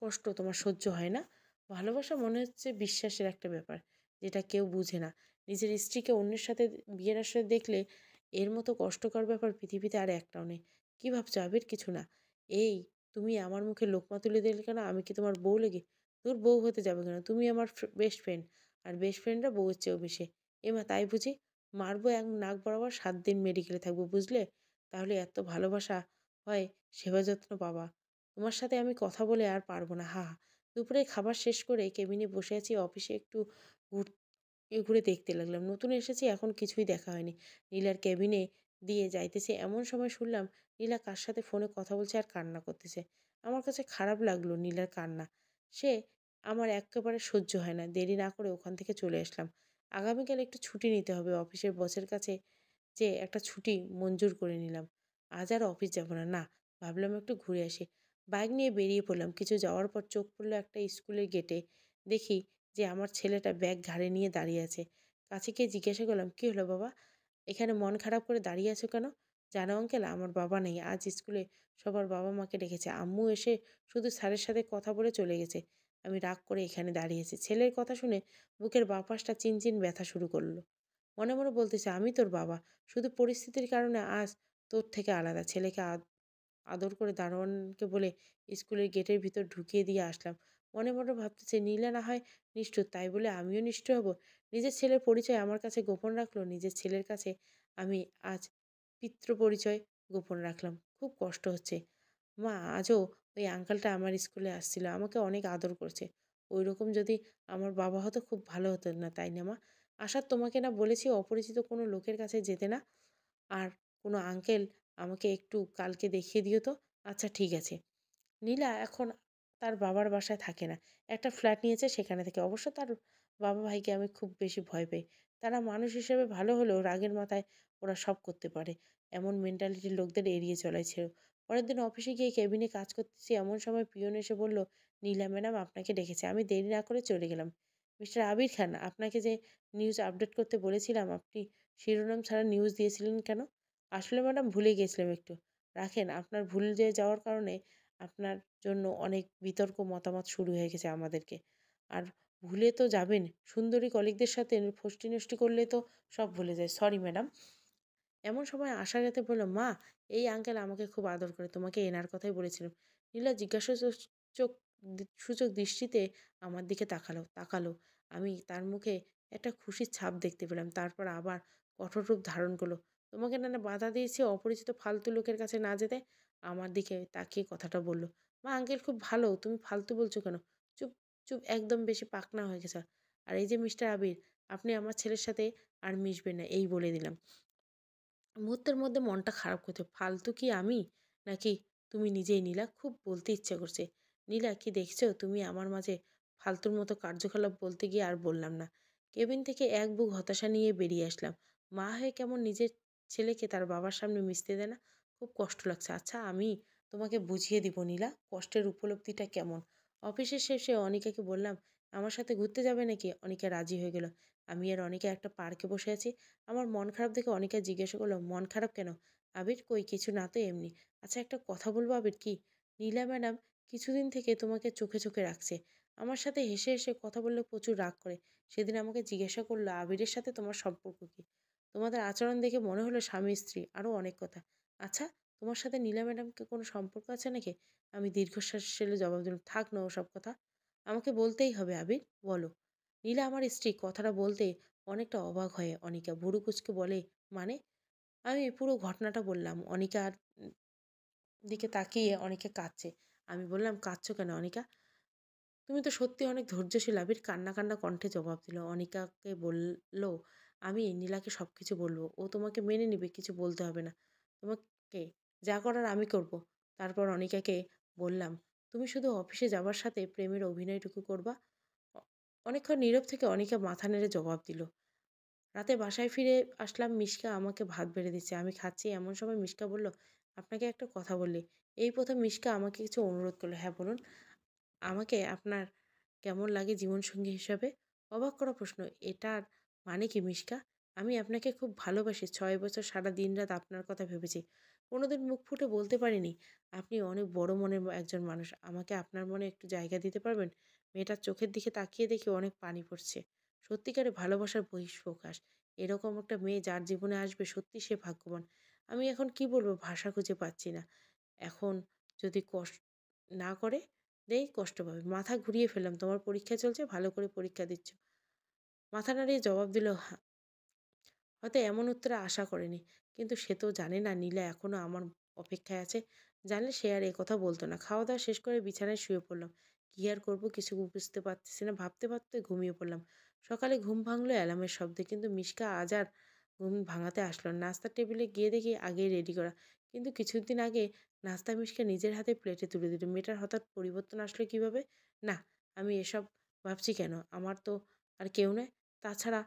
কষ্ট তোমার সহ্য হয় না? ভালোবাসা মনে হচ্ছে বিশ্বাসের একটা ব্যাপার, যেটা কেউ বুঝে না। নিজের স্ত্রীকে অন্যের সাথে বিয়ের আসরে দেখলে এর মতো কষ্টকর ব্যাপার পৃথিবীতে আর একটাও নেই। কি ভাবছো আবির? কিছু না। এই, তুমি আমার মুখে লোকমা তুলে দিলে কেন? আমি কি তোমার বউ লেগে? তোর বউ হতে যাবে কেন? তুমি আমার বেস্ট ফ্রেন্ড। আর বেস্ট ফ্রেন্ডরা বউয়ের চেয়েও বেশি। এমা তাই বুঝি? মারবো এক নাক বরাবর, 7 দিন মেডিকেলে থাকবো, বুঝলে? তাহলে এত ভালোবাসা হয়, সেবা যত্ন পাবা। তোমার সাথে আমি কথা বলে আর পারবো না, হা হা। দুপুরে খাবার শেষ করে কেবিনে বসে আছি, অফিসে একটু ঘুরে দেখতে লাগলাম। নতুন এসেছি, এখন কিছুই দেখা হয়নি। নীলার কেবিনে দিয়ে যাইতেছে এমন সময় শুনলাম নীলা কার সাথে ফোনে কথা বলছে আর কান্না করতেছে। আমার কাছে খারাপ লাগলো নীলার কান্না। সে আমার একেবারে সহ্য হয় না। দেরি না করে ওখান থেকে চলে আসলাম। আগামীকাল একটু ছুটি নিতে হবে। অফিসের বসের কাছে যে একটা ছুটি মঞ্জুর করে নিলাম। আজ আর অফিস যাব না। না, ভাবলাম একটু ঘুরে আসি। বাইক নিয়ে বেরিয়ে পড়লাম। কিছু যাওয়ার পর চোখ পড়লো একটা স্কুলের গেটে। দেখি যে আমার ছেলেটা ব্যাগ ঘাড়ে নিয়ে দাঁড়িয়ে আছে। কাছে গিয়ে জিজ্ঞাসা করলাম, "কি হলো বাবা? এখানে মন খারাপ করে দাঁড়িয়ে আছো কেন?" "জানো আঙ্কেল, আমার বাবা নেই। আজ স্কুলে সবার বাবা-মাকে ডেকেছে। আম্মু এসে শুধু স্যারের সাথে কথা বলে চলে গেছে। আমি রাগ করে এখানে দাঁড়িয়েছি।" ছেলের কথা শুনে বুকের বাঁ পাশটা চিনচিন ব্যথা শুরু করলো। মনে মনে বলতেছে, "আমি তোর বাবা। শুধু পরিস্থিতির কারণে আজ তোর থেকে আলাদা।" ছেলেকে আদর করে দারোয়ানকে বলে স্কুলের গেটের ভিতর ঢুকিয়ে দিয়ে আসলাম। মনে মনে ভাবতেছে, নীলা না হয় নিষ্ঠুর, তাই বলে আমিও নিষ্ঠুর হব? নিজের ছেলের পরিচয় আমার কাছে গোপন রাখলো, নিজের ছেলের কাছে আমি আজ পিতৃ পরিচয় গোপন রাখলাম। খুব কষ্ট হচ্ছে। মা, আজও ওই আঙ্কেলটা আমার স্কুলে আসছিল, আমাকে অনেক আদর করছে। ওই রকম যদি আমার বাবা হতো খুব ভালো হতো না, তাই না মা? আসার তোমাকে না বলেছি অপরিচিত কোনো লোকের কাছে যেতে না? আর কোনো আঙ্কেল আমাকে একটু কালকে দেখিয়ে দিও তো। আচ্ছা, ঠিক আছে। নীলা এখন তার বাবার বাসায় থাকে না। একটা ফ্ল্যাট নিয়েছে, সেখানে থাকে। অবশ্য তার বাবা ভাইকে আমি খুব বেশি ভয় পাই। তারা মানুষ হিসেবে ভালো হলেও রাগের মাথায় ওরা সব করতে পারে। এমন মেন্টালিটির লোকদের এড়িয়ে চলাই ছিল। পরের দিন অফিসে গিয়ে কেবিনে কাজ করতেছি, এমন সময় পিয়ন এসে বলল, "নীলা ম্যাডাম আপনাকে ডেকেছে।" আমি দেরি না করে চলে গেলাম। "মিস্টার আবির খান, আপনাকে যে নিউজ আপডেট করতে বলেছিলাম, আপনি শিরোনাম ছাড়া নিউজ দিয়েছিলেন কেন?" "আসলে ম্যাডাম ভুলে গিয়েছিলাম একটু।" "রাখেন, আপনার ভুলে যাওয়ার কারণে আপনার জন্য অনেক বিতর্ক মতামত শুরু হয়ে গেছে আমাদেরকে। আর ভুলে তো যাবেন, সুন্দরী কলিগদের সাথে ফষ্টি-নষ্টি করলে তো সব ভুলে যায়। Sorry madam." এমন সময় আশা রাতে বলল, "মা, এই আঙ্কেল আমাকে খুব আদর করে। তোমাকে এনার কথাই বলেছিলাম।" নীলা জিজ্ঞাসা চোখ সূচক দৃষ্টিতে আমার দিকে তাকালো। আমি তার মুখে একটা খুশির ছাপ দেখতে পেলাম। তারপর আবার কঠোর রূপ ধারণ করলো। "তোমাকে না বাধা দিয়েছি অপরিচিত ফালতু লোকের কাছে না যেতে?" আমার দিকে তাকিয়ে কথাটা বলল। "মা, আঙ্কেল খুব ভালো। তুমি ফালতু বলছো কেন?" "চুপ, চুপ, একদম বেশি পাকনা হয়ে গেছে। আর এই যে মিস্টার আবির, আপনি আমার ছেলের সাথে আর মিশবেন না, এই বলে দিলাম।" মুহূর্তের মধ্যে মনটা খারাপ করছে। ফালতু কি আমি? নাকি তুমি নিজেই নীলা? খুব বলতে ইচ্ছা করছে। নীলা, কি দেখছো? তুমি আমার মাঝে ফালতুর মতো কার্যকলাপ বলতে গিয়ে আর বললাম না। কেবিন থেকে এক বুক হতাশা নিয়ে বেরিয়ে আসলাম। মা হয়ে কেমন নিজের ছেলেকে তার বাবার সামনে মিশতে দেয় না? খুব কষ্ট লাগছে। আচ্ছা, আমি তোমাকে বুঝিয়ে দিব নীলা, কষ্টের উপলব্ধিটা কেমন। অফিসের শেষে অনিকাকে বললাম, আমার সাথে ঘুরতে যাবে নাকি? অনিকা রাজি হয়ে গেল। আমি আর অনিকা একটা পার্কে বসে আছি। আমার মন খারাপ দেখে অনিকা জিজ্ঞাসা করলো, "মন খারাপ কেন?" "আবির, কই কিছু না তো, এমনি।" "আচ্ছা, একটা কথা বলবো আবির?" "কি?" "নীলা ম্যাডাম কিছুদিন থেকে তোমাকে চোখে চোখে রাখছে। আমার সাথে হেসে হেসে কথা বললে প্রচুর রাগ করে। সেদিন আমাকে জিজ্ঞাসা করলো, আবিরের সাথে তোমার সম্পর্ক কি? তোমাদের আচরণ দেখে মনে হলো স্বামী স্ত্রী, আরও অনেক কথা। আচ্ছা, তোমার সাথে নীলা ম্যাডামকে কোনো সম্পর্ক আছে নাকি?" আমি দীর্ঘশ্বাস ফেলে জবাব দিলাম, "থাক না ওসব কথা। আমাকে বলতেই হবে আবির, বলো।" নীলা আমার স্ত্রী কথাটা বলতে অনেকটা অবাক হয়ে অনিকা ভুরু কুঁচকে বলে, "মানে?" আমি পুরো ঘটনাটা বললাম। অনিকার দিকে তাকিয়ে অনিকা কাঁদছে। আমি বললাম, "কাঁদছো কেন অনিকা? তুমি তো সত্যি অনেক ধৈর্যশীল।" আবির কান্না কান্না কণ্ঠে জবাব দিল। অনিকাকে বলল, "আমি নীলাকে সব কিছু বলবো। ও তোমাকে মেনে নিবে, কিছু বলতে হবে না। তোমাকে যা করার আমি করব।" তারপর অনিকাকে বললাম, "তুমি শুধু অফিসে যাবার সাথে প্রেমের অভিনয়টুকু করবা?" অ অনেকক্ষণ নীরব থেকে অনিকা মাথা নেড়ে জবাব দিল। রাতে বাসায় ফিরে আসলাম, মিশকা আমাকে ভাত বেড়ে দিচ্ছে। আমি খাচ্ছি, এমন সময় মিশকা বলল, "আপনাকে একটা কথা বললি।" এই প্রথম মিশকা আমাকে কিছু অনুরোধ করলো। "হ্যাঁ, বলুন।" "আমাকে আপনার কেমন লাগে জীবনসঙ্গী হিসাবে?" অবাক করা প্রশ্ন। এটার মানে কি মিশকা? "আমি আপনাকে খুব ভালোবাসি। 6 বছর সারা দিনরাত আপনার কথা ভেবেছি। কোনোদিন মুখ ফুটে বলতে পারিনি। আপনি অনেক বড় মনের একজন মানুষ। আমাকে আপনার মনে একটু জায়গা দিতে পারবেন?" মেয়েটার চোখের দিকে তাকিয়ে দেখি অনেক পানি পড়ছে। সত্যিকারে ভালোবাসার বহিঃপ্রকাশ। এরকম একটা মেয়ে যার জীবনে আসবে সত্যি সে ভাগ্যবান। আমি এখন কি বলবো ভাষা খুঁজে পাচ্ছি না। এখন যদি না করে দেই কষ্ট পাবে। মাথা ঘুরিয়ে ফেললাম। তোমার পরীক্ষা চলছে, ভালো করে পরীক্ষা দিচ্ছ। মাথা নাড়িয়ে জবাব দিল, হয়তো এমন উত্তর আশা করেনি। কিন্তু সে তো জানে না নীলা এখনো আমার অপেক্ষায় আছে। জানলে সে আর কথা বলতো না। খাওয়া-দাওয়া শেষ করে বিছানায় শুয়ে পড়লাম। কি আর করব কিছু বুঝতে পারতেছি না। ভাবতে, ভাবতে ঘুমিয়ে পড়লাম। সকালে ঘুম ভাঙলো অ্যালার্মের শব্দে। কিন্তু মিশকা আজ আর ঘুম ভাঙাতে আসলো না। নাস্তার টেবিলে গিয়ে দেখি আগেই রেডি করা। কিন্তু কিছুদিন আগে নাস্তা মিশকা নিজের হাতে প্লেটে তুলে দিল। মেয়েটার হঠাৎ পরিবর্তন আসলো কিভাবে? না, আমি এসব ভাবছি কেন? আমার তো আর কেউ নেই। তাছাড়া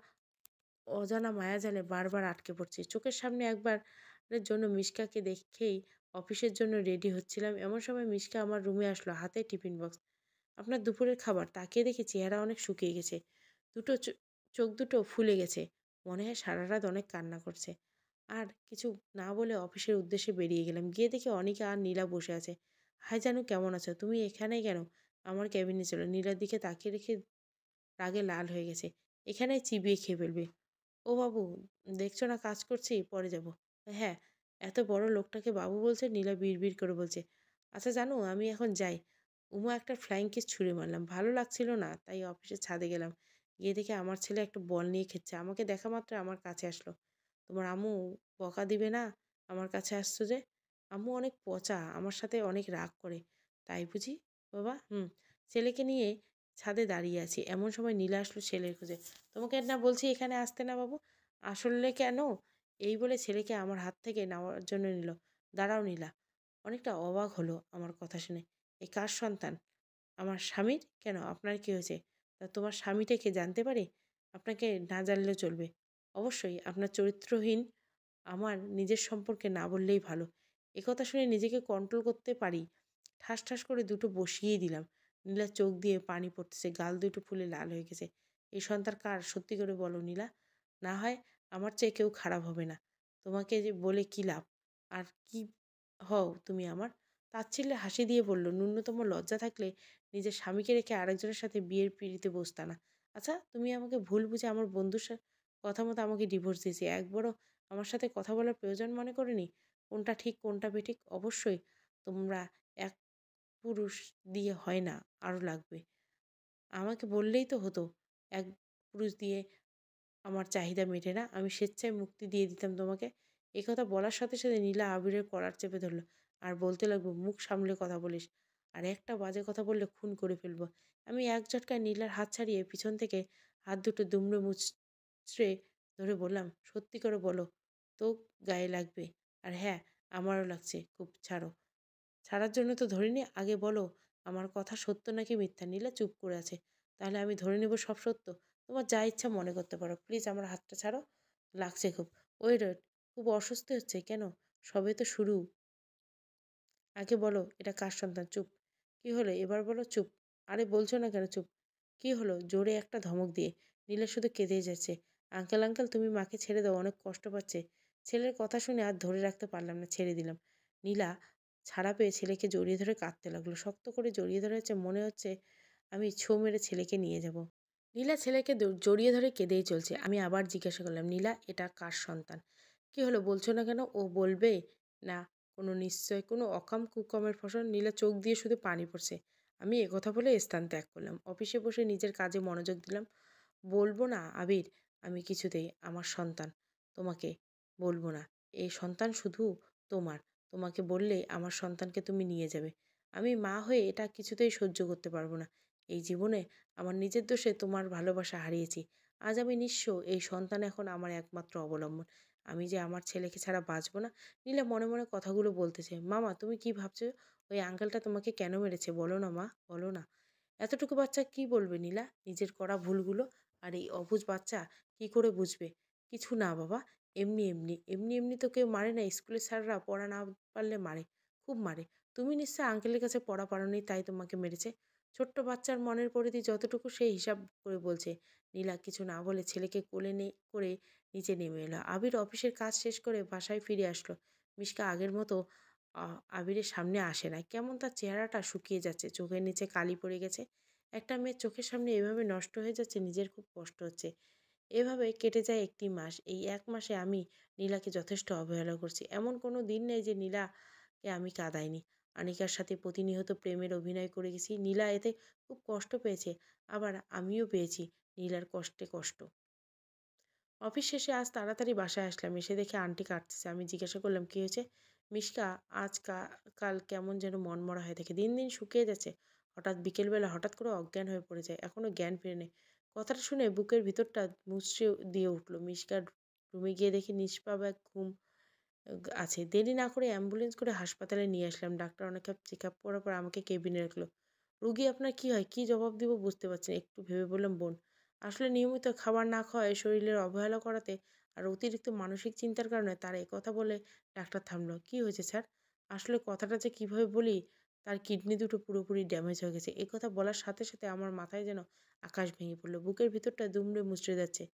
অজানা মায়াজালে বারবার আটকে পড়ছি। চোখের সামনে একবারের জন্য মিশকাকে দেখেই অফিসের জন্য রেডি হচ্ছিলাম। এমন সময় মিশকা আমার রুমে আসলো, হাতে টিফিন বক্স। আপনার দুপুরের খাবার। তাকিয়ে দেখি চেহারা অনেক শুকিয়ে গেছে। দুটো চোখ দুটো ফুলে গেছে। মনে হয় সারা রাত অনেক কান্না করছে। আর কিছু না বলে অফিসের উদ্দেশ্যে বেরিয়ে গেলাম। গিয়ে দেখি অনিকা আর নীলা বসে আছে। হাই জানু, কেমন আছো? তুমি এখানে কেন? আমার কেবিনে চলো। নীলার দিকে তাকিয়ে রেখে রাগে লাল হয়ে গেছে। এখানেই চিবিয়ে খেয়ে ফেলবে। ও বাবু, দেখছো না কাজ করছি, পরে যাব। হ্যাঁ, এত বড় লোকটাকে বাবু বলছে? নীলা বিড়বিড় করে বলছে। আচ্ছা জানো, আমি এখন যাই। উমা একটা ফ্লাইং কিস ছুঁড়ে মারলাম। ভালো লাগছিল না, তাই অফিসের ছাদে গেলাম। গিয়ে দেখে আমার ছেলে একটা বল নিয়ে খেলছে। আমাকে দেখা মাত্র আমার কাছে আসলো। তোমার আম্মু বকা দিবে না? আমার কাছে আসছো যে? আম্মু অনেক পচা, আমার সাথে অনেক রাগ করে। তাই বুঝি বাবা? হুম। ছেলেকে নিয়ে ছাদে দাঁড়িয়ে আছি। এমন সময় নীলা আসলো ছেলের খোঁজে। তোমাকে না বলছি এখানে আসতে না বাবু? আসলে কেন? এই বলে ছেলেকে আমার হাত থেকে নেওয়ার জন্য নিল। দাঁড়াও নীলা। অনেকটা অবাক হলো আমার কথা শুনে। এ কার সন্তান? আমার স্বামীর? কেন, আপনার কি হয়েছে? তা তোমার স্বামীটা কে জানতে পারি? আপনাকে না জানলেও চলবে। অবশ্যই আপনার চরিত্রহীন আমার নিজের সম্পর্কে না বললেই ভালো। একথা শুনে নিজেকে কন্ট্রোল করতে পারি। ঠাস ঠাস করে দুটো বসিয়েই দিলাম। নীলার চোখ দিয়ে পানি পড়তেছে, গাল দুটো ফুলে লাল হয়ে গেছে। এই সন্তান কার? সত্যি করে বলো নীলা। না হয় আমার চেয়ে কেউ খারাপ হবে না। তোমাকে যে বলে কি লাভ? আর কি হও তুমি আমার? তাচ্ছিল্যে হাসি দিয়ে বলল, ন্যূনতম লজ্জা থাকলে নিজের স্বামীকে রেখে আরেকজনের সাথে বিয়ের পিঁড়িতে বসতা না। আচ্ছা, তুমি আমাকে ভুল বুঝে আমার বন্ধুর কথা মতো আমাকে ডিভোর্স দিয়েছে। একবারও আমার সাথে কথা বলার প্রয়োজন মনে করেনি? কোনটা ঠিক কোনটা বেঠিক অবশ্যই তোমরা এক পুরুষ দিয়ে হয় না, আরও লাগবে। আমাকে বললেই তো হতো। এক পুরুষ দিয়ে আমার চাহিদা মেটে না। আমি স্বেচ্ছায় মুক্তি দিয়ে দিতাম তোমাকে। একথা বলার সাথে, সাথে নীলা আবিরের কলার চেপে ধরল। আর বলতে লাগলো, মুখ সামলে কথা বলিস। আর একটা বাজে কথা বললে খুন করে ফেলবো। আমি এক ঝটকায় নীলার হাত ছাড়িয়ে পিছন থেকে হাত দুটো দুমড়ে মুচড়ে ধরে বললাম, সত্যি করে বলো তো গায়ে লাগবে? আর হ্যাঁ, আমারও লাগছে খুব, ছাড়ো। ছাড়ার জন্য তো ধরিনি, আগে বলো আমার কথা সত্য নাকি মিথ্যা? নীলা চুপ করে আছে। তাহলে আমি ধরে নেব সব সত্য? তোমার যা ইচ্ছা মনে করতে পারো, প্লিজ আমার হাতটা ছাড়ো। লাগছে খুব। ওয়েট ওয়েট, খুব অস্বস্তি হচ্ছে কেন? সবে তো শুরু। আগে বলো এটা কার সন্তান? চুপ। কি হলো এবার বলো? চুপ। আরে বলছো না কেন? চুপ। কি হলো? জোরে একটা ধমক দিয়ে। নীলা শুধু কেঁদেই যাচ্ছে। আঙ্কেল আঙ্কেল, তুমি মাকে ছেড়ে দাও, অনেক কষ্ট পাচ্ছে। ছেলের কথা শুনে আর ধরে রাখতে পারলাম না, ছেড়ে দিলাম। নীলা ছাড়া পেয়ে ছেলেকে জড়িয়ে ধরে কাঁদতে লাগলো। শক্ত করে জড়িয়ে ধরে হচ্ছে, মনে হচ্ছে আমি ছোঁ মেরে ছেলেকে নিয়ে যাব। নীলা ছেলেকে জড়িয়ে ধরে কেঁদেই চলছে। আমি আবার জিজ্ঞাসা করলাম, নীলা এটা কার সন্তান? কি হলো বলছো না কেন? ও বলবে না? কোনো নিশ্চয় কোনো অকাম কুকর্মের ফসল। নীলা চোখ দিয়ে শুধু পানি পড়ছে। আমি একথা বলে স্থান ত্যাগ করলাম। অফিসে বসে নিজের কাজে মনোযোগ দিলাম। বলবো না আবির, আমি কিছুতেই আমার সন্তান তোমাকে বলবো না। এই সন্তান শুধু তোমার। তোমাকে বললে আমার সন্তানকে তুমি নিয়ে যাবে। আমি মা হয়ে এটা কিছুতেই সহ্য করতে পারবো না। এই জীবনে আমার নিজের দোষে তোমার ভালোবাসা হারিয়েছি। আজ আমি নিঃস্ব। এই সন্তান এখন আমার একমাত্র অবলম্বন। আমি যে আমার ছেলেকে ছাড়া বাঁচবো না। নীলা মনে মনে কথাগুলো বলতেছে। মামা, তুমি কি ভাবছো? ওই আঙ্কেলটা তোমাকে কেন মেরেছে বলো না মা, বলো না। এতটুকু বাচ্চা কি বলবে নীলা নিজের করা ভুলগুলো? আর এই অবুঝ বাচ্চা কি করে বুঝবে? কিছু না বাবা, এমনি এমনি এমনি এমনি তো কেউ মারে না। স্কুলের স্যাররা পড়া না পারলে মারে, খুব মারে। তুমি নিশ্চয় আঙ্কেলের কাছে পড়া পারোনি, তাই তোমাকে মেরেছে। ছোট্ট বাচ্চার মনের পরিধি যতটুকু সেই হিসাব করে বলছে। নীলা কিছু না বলে ছেলেকে কোলে করে নিচে নেমে এলো। আবির অফিসের কাজ শেষ করে বাসায় ফিরে আসলো। মিশকা আগের মতো আবিরের সামনে আসে না। কেমন তার চেহারাটা শুকিয়ে যাচ্ছে, চোখের নিচে কালি পড়ে গেছে। একটা মেয়ের চোখের সামনে এভাবে নষ্ট হয়ে যাচ্ছে, নিজের খুব কষ্ট হচ্ছে। এভাবে কেটে যায় ১টি মাস। এই ১ মাসে আমি নীলাকে যথেষ্ট অবহেলা করছি। এমন কোনো দিন নেই যে নীলাকে আমি কাঁদাইনি। আনিকার সাথে প্রতিনিয়ত প্রেমের অভিনয় করে গেছি। নীলা এতে খুব কষ্ট পেয়েছে। আবার আমিও পেয়েছি নীলার কষ্টে কষ্ট। অফিস শেষে আজ তাড়াতাড়ি বাসায় আসলাম। এসে দেখি আন্টি কাঁদতেছে। আমি জিজ্ঞাসা করলাম, "কি হয়েছে?" মিশকা আজ কাল কেমন যেন মনমরা হয়ে থাকে। দিন, দিন শুকিয়ে যাচ্ছে। বিকেলবেলা হঠাৎ করে অজ্ঞান হয়ে পড়ে যায়। এখনো জ্ঞান ফেরেনি। কথাটা শুনে বুকের ভিতরটা মুচড়ে দিয়ে উঠল। মিশকার রুমে গিয়ে দেখি নিষ্পাপ এক ঘুম আছে। দেরি না করে অ্যাম্বুলেন্স করে হাসপাতালে নিয়ে আসলাম। ডাক্তার অনেক চেকআপ করার পর আমাকে কেবিনে রাখলো। "রোগী আপনার কি হয়?" কি জবাব দিব বুঝতে পারছি না। একটু ভেবে বললাম, "বোন।" আসলে নিয়মিত খাবার না খাওয়ায় শরীরের অবহেলা করাতে আর অতিরিক্ত মানসিক চিন্তার কারণে তার একথা বলে ডাক্তার থামলো। "কি হয়েছে স্যার?" আসলে কথাটা যে কিভাবে বলি, তার কিডনি দুটো পুরোপুরি ড্যামেজ হয়ে গেছে। এ কথা বলার সাথে, সাথে আমার মাথায় যেন আকাশ ভেঙে পড়ল। বুকের ভিতরটা দুমড়ে মুচড়ে যাচ্ছে।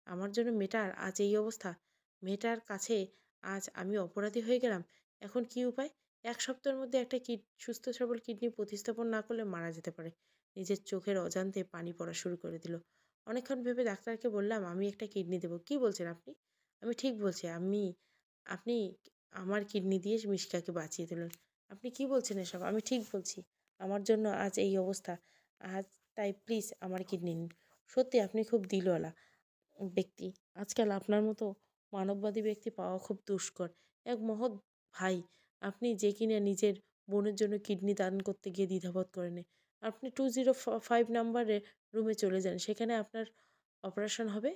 আমার জন্য মেয়েটার আজ এই অবস্থা। মেয়েটার কাছে আজ আমি অপরাধী হয়ে গেলাম। এখন কি উপায়? ১ সপ্তাহের মধ্যে একটা সুস্থ সবল কিডনি প্রতিস্থাপন না করলে মারা যেতে পারে। নিজের চোখের অজান্তে পানি পড়া শুরু করে দিল। অনেকক্ষণ ভেবে ডাক্তারকে বললাম, "আমি একটা কিডনি দেব।" "কি বলছেন আপনি?" "আমি ঠিক বলছি। আপনি আমার কিডনি দিয়ে মিশকাকে বাঁচিয়ে দিলেন।" "আপনি কি বলছেন এসব?" "আমি ঠিক বলছি। আমার জন্য আজ এই অবস্থা। আজ তাই প্লিজ আমার কিডনি নিন।" সত্যি আপনি খুব দিলওয়ালা ব্যক্তি। আজকাল আপনার মতো মানববাদী ব্যক্তি পাওয়া খুব দুষ্কর। এক মহৎ ভাই, আপনি যে কিনা নিজের বোনের জন্য কিডনি দান করতে গিয়ে দ্বিধাবোধ করেননি। আপনি 205 নাম্বারের রুমে চলে যান। সেখানে আপনার অপারেশন হবে।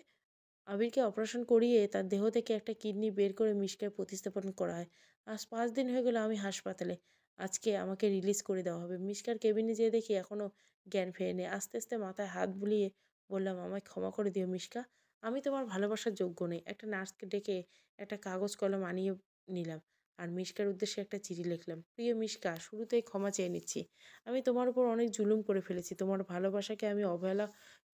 আবিরকে অপারেশন করিয়ে তার দেহ থেকে একটা কিডনি বের করে মিশকায় প্রতিস্থাপন করা হয়। আজ ৫ দিন হয়ে গেল আমি হাসপাতালে। আজকে আমাকে রিলিজ করে দেওয়া হবে। মিশকার কেবিনে যেয়ে দেখি এখনো জ্ঞান ফেরেনি। আস্তে, আস্তে মাথায় হাত বুলিয়ে বললাম, "আমায় ক্ষমা করে দিও মিশকা। আমি তোমার ভালোবাসার যোগ্য নই।" একটা নার্সকে ডেকে একটা কাগজ কলম আনিয়ে নিলাম। আর মিশকার উদ্দেশ্যে একটা চিঠি লিখলাম। "প্রিয় মিশকা, শুরুতেই ক্ষমা চেয়ে নিচ্ছি। আমি তোমার উপর অনেক জুলুম করে ফেলেছি। তোমার ভালোবাসাকে আমি অবহেলা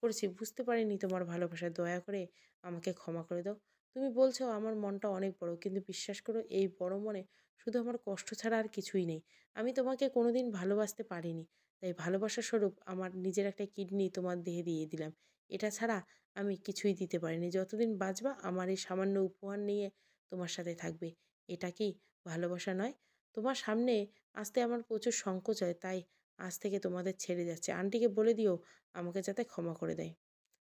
করেছি। বুঝতে পারিনি তোমার ভালোবাসা। দয়া করে আমাকে ক্ষমা করে দাও। তুমি বলছো আমার মনটা অনেক বড়, কিন্তু বিশ্বাস করো এই বড় মনে শুধু আমার কষ্ট ছাড়া আর কিছুই নেই। আমি তোমাকে কোনোদিন ভালোবাসতে পারিনি। তাই ভালোবাসা স্বরূপ আমার নিজের একটা কিডনি তোমার দেহে দিয়ে দিলাম। এটা ছাড়া আমি কিছুই দিতে পারিনি। যতদিন বাঁচবা আমার এই সামান্য উপহার নিয়ে তোমার সাথে থাকবে। এটা কি ভালোবাসা নয়? তোমার সামনে আসতে আমার প্রচুর সংকোচ হয়, তাই আজ থেকে তোমাদের ছেড়ে যাচ্ছে। আন্টিকে বলে দিও আমাকে যাতে ক্ষমা করে দেয়।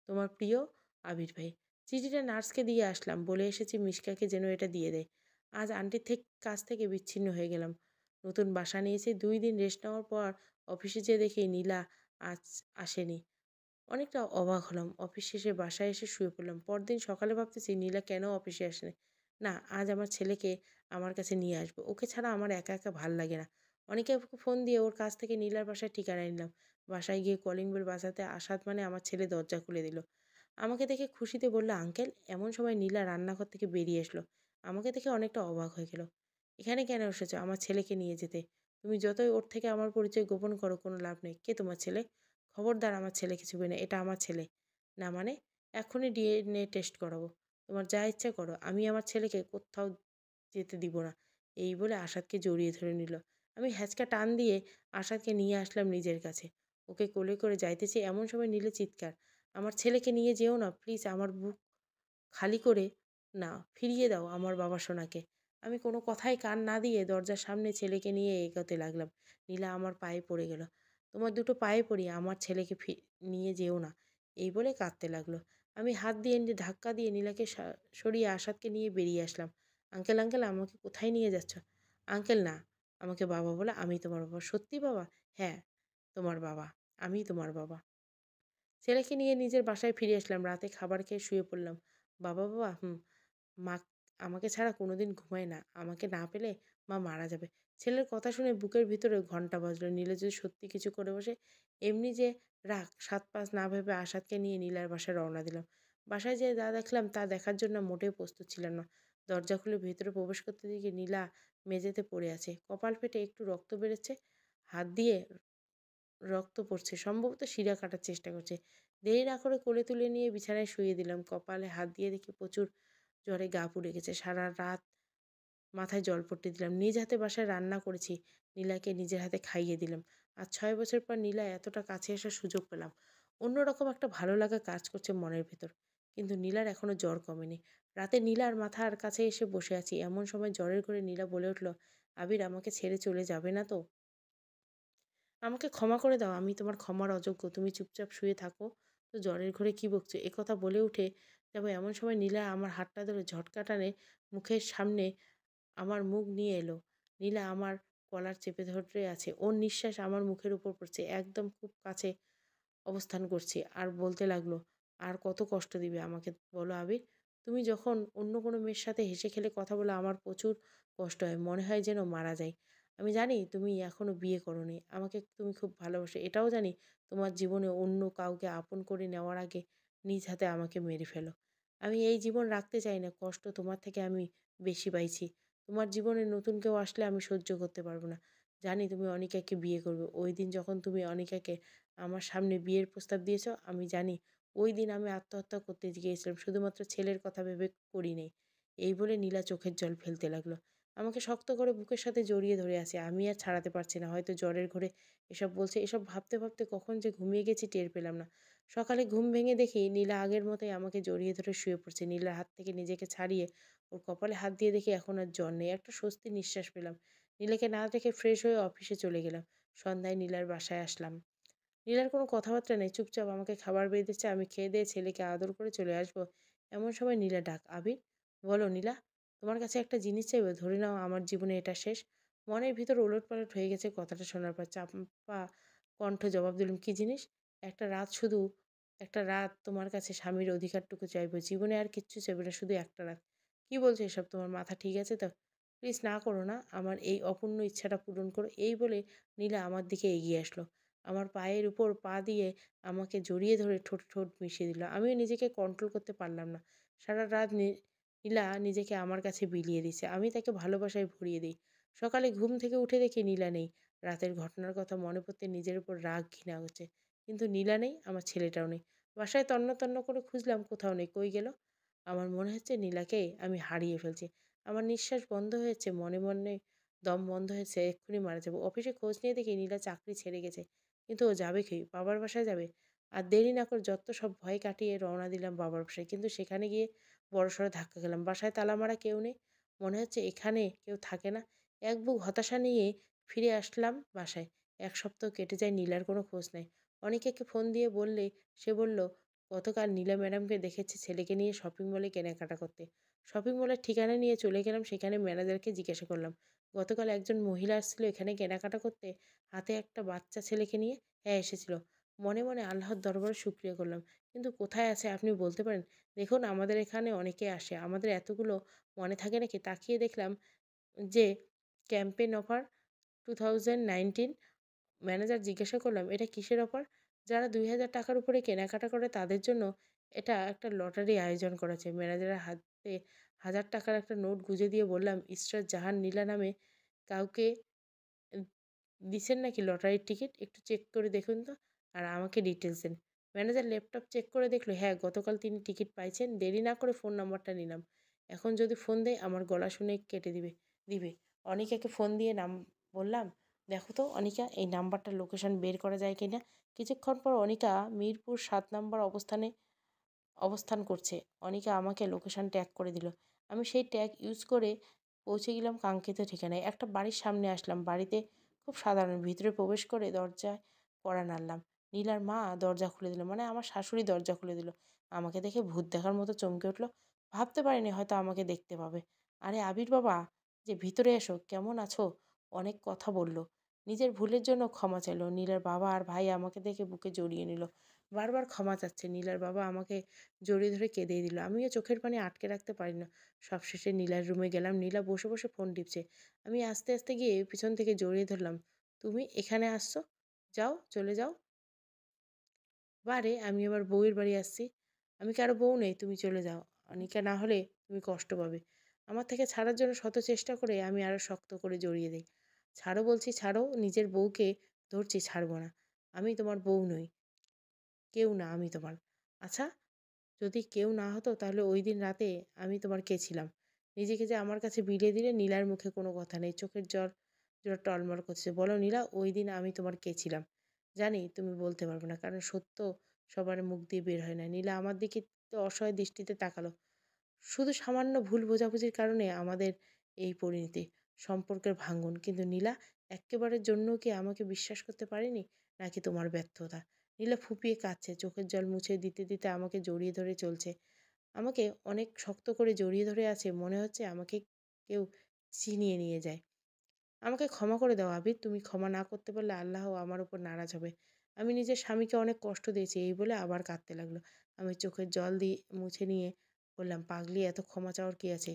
তোমার প্রিয় আবির ভাই।" চিঠিটা নার্সকে দিয়ে আসলাম। বলে এসেছি মিশকাকে যেন এটা দিয়ে দেয়। আজ আন্টির কাছ থেকে বিচ্ছিন্ন হয়ে গেলাম। নতুন বাসা নিয়েছি। ২ দিন রেস্ট নেওয়ার পর অফিসে যেয়ে দেখি নীলা আজ আসেনি। অনেকটা অবাক হলাম। অফিস শেষে বাসায় এসে শুয়ে পড়লাম। পরদিন সকালে ভাবতেছি নীলা কেন অফিসে আসেনি। না, আজ আমার ছেলেকে আমার কাছে নিয়ে আসবো। ওকে ছাড়া আমার একা, একা ভাল লাগে না। অনিকাকে ফোন দিয়ে ওর কাছ থেকে নীলার বাসার ঠিকানা নিলাম। বাসায় গিয়ে কলিং বেল বাজাতে আসাত মানে আমার ছেলে দরজা খুলে দিল। আমাকে দেখে খুশিতে বলল, "আঙ্কেল।" এমন সময় নীলা রান্নাঘর থেকে বেরিয়ে আসলো। আমাকে দেখে অনেকটা অবাক হয়ে গেল। "এখানে কেন এসেছো?" "আমার ছেলেকে নিয়ে যেতে।" "তুমি যতই ওর থেকে আমার পরিচয় গোপন করো কোনো লাভ নেই। কে তোমার ছেলে?" "খবরদার আমার ছেলেকে ছুঁবে না। এটা আমার ছেলে।" "না মানে?" "এক্ষুনি ডিএনএ টেস্ট করাবো। তোমার যা ইচ্ছা করো। আমি আমার ছেলেকে কোত্থাও যেতে দিব না।" এই বলে আসাদকে জড়িয়ে ধরে নিল। আমি হ্যাঁচকা টান দিয়ে আসাদকে নিয়ে আসলাম নিজের কাছে। ওকে কোলে করে যাইতেছি এমন সময় নিলে চিৎকার, "আমার ছেলেকে নিয়ে যেও না প্লিজ। আমার বুক খালি করে না, ফিরিয়ে দাও আমার বাবা সোনাকে।" আমি কোনো কথায় কান না দিয়ে দরজার সামনে ছেলেকে নিয়ে এগোতে লাগলাম। নীলা আমার পায়ে পড়ে গেল। "তোমার দুটো পায়ে পড়ি, আমার ছেলেকে নিয়ে যেও না।" এই বলে কাঁদতে লাগলো। আমি হাত দিয়ে ধাক্কা দিয়ে নীলাকে সরিয়ে আসাদকে নিয়ে বেরিয়ে আসলাম। "আঙ্কেল, আঙ্কেল আমাকে কোথায় নিয়ে যাচ্ছ?" "আঙ্কেল না, আমাকে বাবা বলো। আমি তোমার বাবা।" "সত্যি বাবা?" "হ্যাঁ, তোমার বাবা। আমিই তোমার বাবা।" ছেলেকে নিয়ে নিজের বাসায় ফিরে আসলাম। রাতে খাবার খেয়ে শুয়ে পড়লাম। "বাবা, বাবা।" "হুম।" "মা আমাকে ছাড়া কোনোদিন ঘুমায় না। আমাকে না পেলে মা মারা যাবে।" ছেলের কথা শুনে বুকের ভিতরে ঘন্টা বাজলো। নীলা যদি সত্যি কিছু করে বসে, এমনি যে রাগ, সাত-পাঁচ না ভেবে আসাদকে নিয়ে নীলার বাসায় রওনা দিলাম। বাসায় যেয়ে যা দেখলাম তা দেখার জন্য মোটেও প্রস্তুত ছিলাম না। দরজা খুলে ভেতরে প্রবেশ করতে দেখি নীলা মেঝেতে পড়ে আছে। কপাল ফেটে একটু রক্ত বেরোচ্ছে। হাত দিয়ে রক্ত পড়ছে। সম্ভবত শিরা কাটার চেষ্টা করছে। দেরি না করে কোলে তুলে নিয়ে বিছানায় শুইয়ে দিলাম। কপালে হাত দিয়ে দেখি প্রচুর জ্বরে গা পুড়ে গেছে। সারা রাত মাথায় জলপট্টি দিলাম। নিজ হাতে বাসায় রান্না করেছি। নীলাকে নিজের হাতে খাইয়ে দিলাম। আর 6 বছর পর নীলা এতটা কাছে আসার সুযোগ পেলাম। অন্যরকম একটা ভালো লাগা কাজ করছে মনের ভেতর। কিন্তু নীলার এখনো জ্বর কমেনি। রাতে নীলার মাথার কাছে এসে বসে আছি। এমন সময় জ্বরের ঘোরে নীলা বলে উঠল, "আবির, আমাকে ছেড়ে চলে যাবে না তো? আমাকে ক্ষমা করে দাও। আমি তোমার ক্ষমার অযোগ্য। তুমি চুপচাপ শুয়ে থাকো। তো জ্বরের ঘোরে কি বকছো?" একথা বলে উঠে যাবো এমন সময় নীলা আমার হাতটা ধরে ঝটকা টানে মুখের সামনে আমার মুখ নিয়ে এলো। নীলা আমার কলার চেপে ধরে আছে। ওর নিঃশ্বাস আমার মুখের উপর পড়ছে। একদম খুব কাছে অবস্থান করছি। আর বলতে লাগলো, "আর কত কষ্ট দিবে আমাকে বলো আবির? তুমি যখন অন্য কোনো মেয়ের সাথে হেসে খেলে কথা বলো আমার প্রচুর কষ্ট হয়। মনে হয় যেন মারা যাই। আমি জানি তুমি এখনো বিয়ে করোনি। আমাকে তুমি খুব ভালোবাসো। এটাও জানি তোমার জীবনে অন্য কাউকে আপন করে নেওয়ার আগে নিজ হাতে আমাকে মেরে ফেলো। আমি এই জীবন রাখতে চাই না। কষ্ট তোমার থেকে আমি বেশি পাইছি। তোমার জীবনে নতুন কেউ আসলে আমি সহ্য করতে পারবো না। জানি তুমি অনিকাকে বিয়ে করবে। ওইদিন যখন তুমি অনিকাকে আমার সামনে বিয়ের প্রস্তাব দিয়েছ, আমি জানি ওই দিন আমি আত্মহত্যা করতে গিয়েছিলাম। শুধুমাত্র ছেলের কথা ভেবে করিনি।" এই বলে নীলা চোখের জল ফেলতে লাগলো। আমাকে শক্ত করে বুকের সাথে জড়িয়ে ধরে আছে। আমি আর ছাড়াতে পারছি না। হয়তো জ্বরের ঘোরে এসব বলছে। এসব ভাবতে, ভাবতে কখন যে ঘুমিয়ে গেছি টের পেলাম না। সকালে ঘুম ভেঙে দেখি নীলা আগের মতোই আমাকে জড়িয়ে ধরে শুয়ে পড়ছে। নীলার হাত থেকে নিজেকে ছাড়িয়ে ওর কপালে হাত দিয়ে দেখি এখন আর জ্বর নেই। একটা স্বস্তির নিঃশ্বাস পেলাম। নীলাকে না দেখে ফ্রেশ হয়ে অফিসে চলে গেলাম। সন্ধ্যায় নীলার বাসায় আসলাম। নীলার কোনো কথাবার্তা নেই। চুপচাপ আমাকে খাবার বেড়ে দিচ্ছে। আমি খেয়ে দিয়ে ছেলেকে আদর করে চলে আসবো। এমন সময় নীলা ডাক, "আবির।" "বলো নীলা।" "তোমার কাছে একটা জিনিস চাইবো। ধরে নাও আমার জীবনে এটা শেষ।" মনের ভিতর ওলটপালট হয়ে গেছে কথাটা শোনার পর। চাপা কণ্ঠ জবাব দিলাম, "কি জিনিস?" "একটা রাত শুধু, একটা রাত তোমার কাছে স্বামীর অধিকারটুকু চাইবো। জীবনে আর কিচ্ছু চাইবো না, শুধু একটা রাত।" "কি বলছো এসব? তোমার মাথা ঠিক আছে তো? প্লিজ না করো না। আমার এই অপূর্ণ ইচ্ছাটা পূরণ করো।" এই বলে নীলা আমার দিকে এগিয়ে আসলো। আমার পায়ের উপর পা দিয়ে আমাকে জড়িয়ে ধরে ঠোঁটে ঠোঁট মিশিয়ে দিল। আমিও নিজেকে কন্ট্রোল করতে পারলাম না। সারা রাত নীলা নিজেকে আমার কাছে বিলিয়ে দিছে। আমি তাকে ভালোবাসায় ভরিয়ে দিই। সকালে ঘুম থেকে উঠে দেখি নীলা নেই। রাতের ঘটনার কথা মনে পড়তে নিজের উপর রাগ ঘৃণা হচ্ছে। কিন্তু নীলা নেই, আমার ছেলেটাও নেই। বাসায় তন্ন তন্ন করে খুঁজলাম, কোথাও নেই। কই গেল? আমার মনে হচ্ছে নীলাকে আমি হারিয়ে ফেলছি। আমার নিঃশ্বাস বন্ধ হয়েছে, মনে মনে দম বন্ধ হয়েছে, এক্ষুনি মারা যাবো। অফিসে খোঁজ নিয়ে দেখি নীলা চাকরি ছেড়ে গেছে। কিন্তু ও যাবে কি? বাবার বাসায় যাবে। আর দেরি না করে যত সব ভয় কাটিয়ে রওনা দিলাম বাবার বাসায়। কিন্তু সেখানে গিয়ে বড়সড় ধাক্কা খেলাম। বাসায় তালা মারা, কেউ নেই। মনে হচ্ছে এখানে কেউ থাকে না। এক বুক হতাশা নিয়ে ফিরে আসলাম বাসায়। ১ সপ্তাহ কেটে যায়, নীলার কোনো খোঁজ নাই। অনিকাকে ফোন দিয়ে বললে সে বলল, গতকাল নীলা ম্যাডামকে দেখেছে ছেলেকে নিয়ে শপিং মলে কেনাকাটা করতে। শপিং মলের ঠিকানা নিয়ে চলে গেলাম। সেখানে ম্যানেজারকে জিজ্ঞাসা করলাম, গতকাল একজন মহিলা আসছিল এখানে কেনাকাটা করতে, হাতে একটা বাচ্চা ছেলেকে নিয়ে? হ্যাঁ, এসেছিল। মনে মনে আল্লাহর দরবারে শুকরিয়া করলাম। কিন্তু কোথায় আছে আপনি বলতে পারেন? দেখুন, আমাদের এখানে অনেকে আসে। আমাদের এতগুলো মনে থাকে নাকি? তাকিয়ে দেখলাম যে ক্যাম্পেইন অফার 2019। ম্যানেজার জিজ্ঞাসা করলাম, "এটা কিসের অফার?" "যারা ৳২,০০০ উপরে কেনাকাটা করে তাদের জন্য এটা একটা লটারি আয়োজন করেছে।" ম্যানেজারের হাতে ৳১,০০০ একটা নোট গুঁজে দিয়ে বললাম, "ইসরাত জাহান নীলা নামে কাউকে এ দিছেন নাকি লটারির টিকিট? একটু চেক করে দেখুন তো, আর আমাকে ডিটেইলস দেন।" ম্যানেজার ল্যাপটপ চেক করে দেখলো, হ্যাঁ, গতকাল তিনি টিকিট পাইছেন। দেরি না করে ফোন নাম্বারটা নিলাম। এখন যদি ফোন দেয় আমার গলা শুনে কেটে দিবে। অনিকাকে ফোন দিয়ে বললাম, "দেখো তো অনিকা, এই নাম্বারটার লোকেশন বের করা যায় কিনা?" কিছুক্ষণ পর অনিকা মিরপুর ৭ নম্বর অবস্থান করছে। অনিকা আমাকে লোকেশন ট্যাগ করে দিল। আমি সেই ট্যাগ ইউজ করে পৌঁছে গেলাম কাঙ্ক্ষিত ঠিকানায়। একটা বাড়ির সামনে আসলাম। বাড়িতে খুব সাধারণ। ভিতরে প্রবেশ করে দরজায় কড়া নাড়লাম। নীলার মা দরজা খুলে দিল। মানে আমার শাশুড়ি দরজা খুলে দিল। আমাকে দেখে ভূত দেখার মতো চমকে উঠল। ভাবতে পারিনি হয়তো আমাকে দেখতে পাবে। "আরে আবির বাবা, যে ভিতরে এসো, কেমন আছো?" অনেক কথা বলল। নিজের ভুলের জন্য ক্ষমা চাইল। নীলার বাবা আর ভাই আমাকে দেখে বুকে জড়িয়ে নিল। বারবার ক্ষমা চাচ্ছে। নীলার বাবা আমাকে জড়িয়ে ধরে কেঁদেই দিল। আমিও চোখের পানি আটকে রাখতে পারি না। সবশেষে নীলার রুমে গেলাম। নীলা বসে বসে ফোন টিপছে। আমি আস্তে আস্তে গিয়ে পিছন থেকে জড়িয়ে ধরলাম। "তুমি এখানে আসছো? যাও, চলে যাও।" "বারে, আমি আমার বউয়ের বাড়ি আসছি।" "আমি কারো বউ নই, তুমি চলে যাও। অনিকা না হলে তুমি কষ্ট পাবে।" আমার থেকে ছাড়ার জন্য শত চেষ্টা করে আমি আরো শক্ত করে জড়িয়ে দেই। "ছাড়ো বলছি, ছাড়ো। নিজের বউকে ধরছি, ছাড়বো না। আমি তোমার বউ নই। কেউ না আমি তোমার। আচ্ছা, যদি কেউ না হতো তাহলে ওইদিন রাতে আমি তোমার কে ছিলাম?" নিজেকে যে আমার কাছে বিলিয়ে দিলে। নীলার মুখে কোনো কথা নেই। চোখের জল জোরে টলমল করছে। বলো নীলা, ওই দিন আমি তোমার কে ছিলাম? জানি তুমি বলতে পারবে না, কারণ সত্য সবার মুখ দিয়ে বের হয় না। নীলা আমার দিকে তো অসহায় দৃষ্টিতে তাকালো। শুধু সামান্য ভুল বোঝাবুঝির কারণে আমাদের এই পরিণতি, সম্পর্কের ভাঙ্গন। কিন্তু নীলা এক্কেবারের জন্যও কি আমাকে বিশ্বাস করতে পারেনি? নাকি তোমার ব্যর্থতা? নীলা ফুঁপিয়ে কাঁদছে, চোখের জল মুছে দিতে দিতে আমাকে জড়িয়ে ধরে চলছে। আমাকে অনেক শক্ত করে জড়িয়ে ধরে আছে, মনে হচ্ছে আমাকে কেউ ছিনিয়ে নিয়ে যায়। আমাকে ক্ষমা করে দাও আবির, তুমি ক্ষমা না করতে পারলে আল্লাহ আমার উপর নারাজ হবে। আমি নিজের স্বামীকে অনেক কষ্ট দিয়েছি। এই বলে আবার কাঁদতে লাগলো। আমি চোখের জল দিয়ে মুছে নিয়ে বললাম, পাগলি, এত ক্ষমা চাওয়ার কি আছে?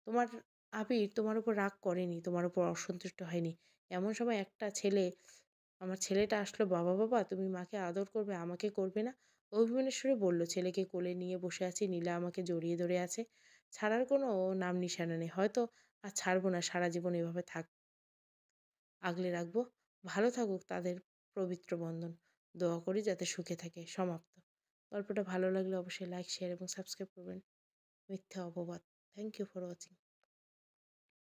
তোমার আবির তোমার উপর রাগ করেনি, তোমার উপর অসন্তুষ্ট হয়নি। এমন সময় একটা ছেলে, আমার ছেলেটা আসলো, বাবা বাবা তুমি মাকে আদর করবে, আমাকে করবে না? অভিমানের সুরে বলল। ছেলেকে কোলে নিয়ে বসে আছি, নীলা আমাকে জড়িয়ে ধরে আছে। ছাড়ার কোনো নাম নিশানা নেই। হয়তো আর ছাড়বো না, সারা জীবন এভাবে আগলে রাখবো। ভালো থাকুক তাদের পবিত্র বন্ধন। দোয়া করি যাতে সুখে থাকে। সমাপ্ত। গল্পটা ভালো লাগলে অবশ্যই লাইক, শেয়ার এবং সাবস্ক্রাইব করবেন। মিথ্যা অপবাদ। Thank you for watching.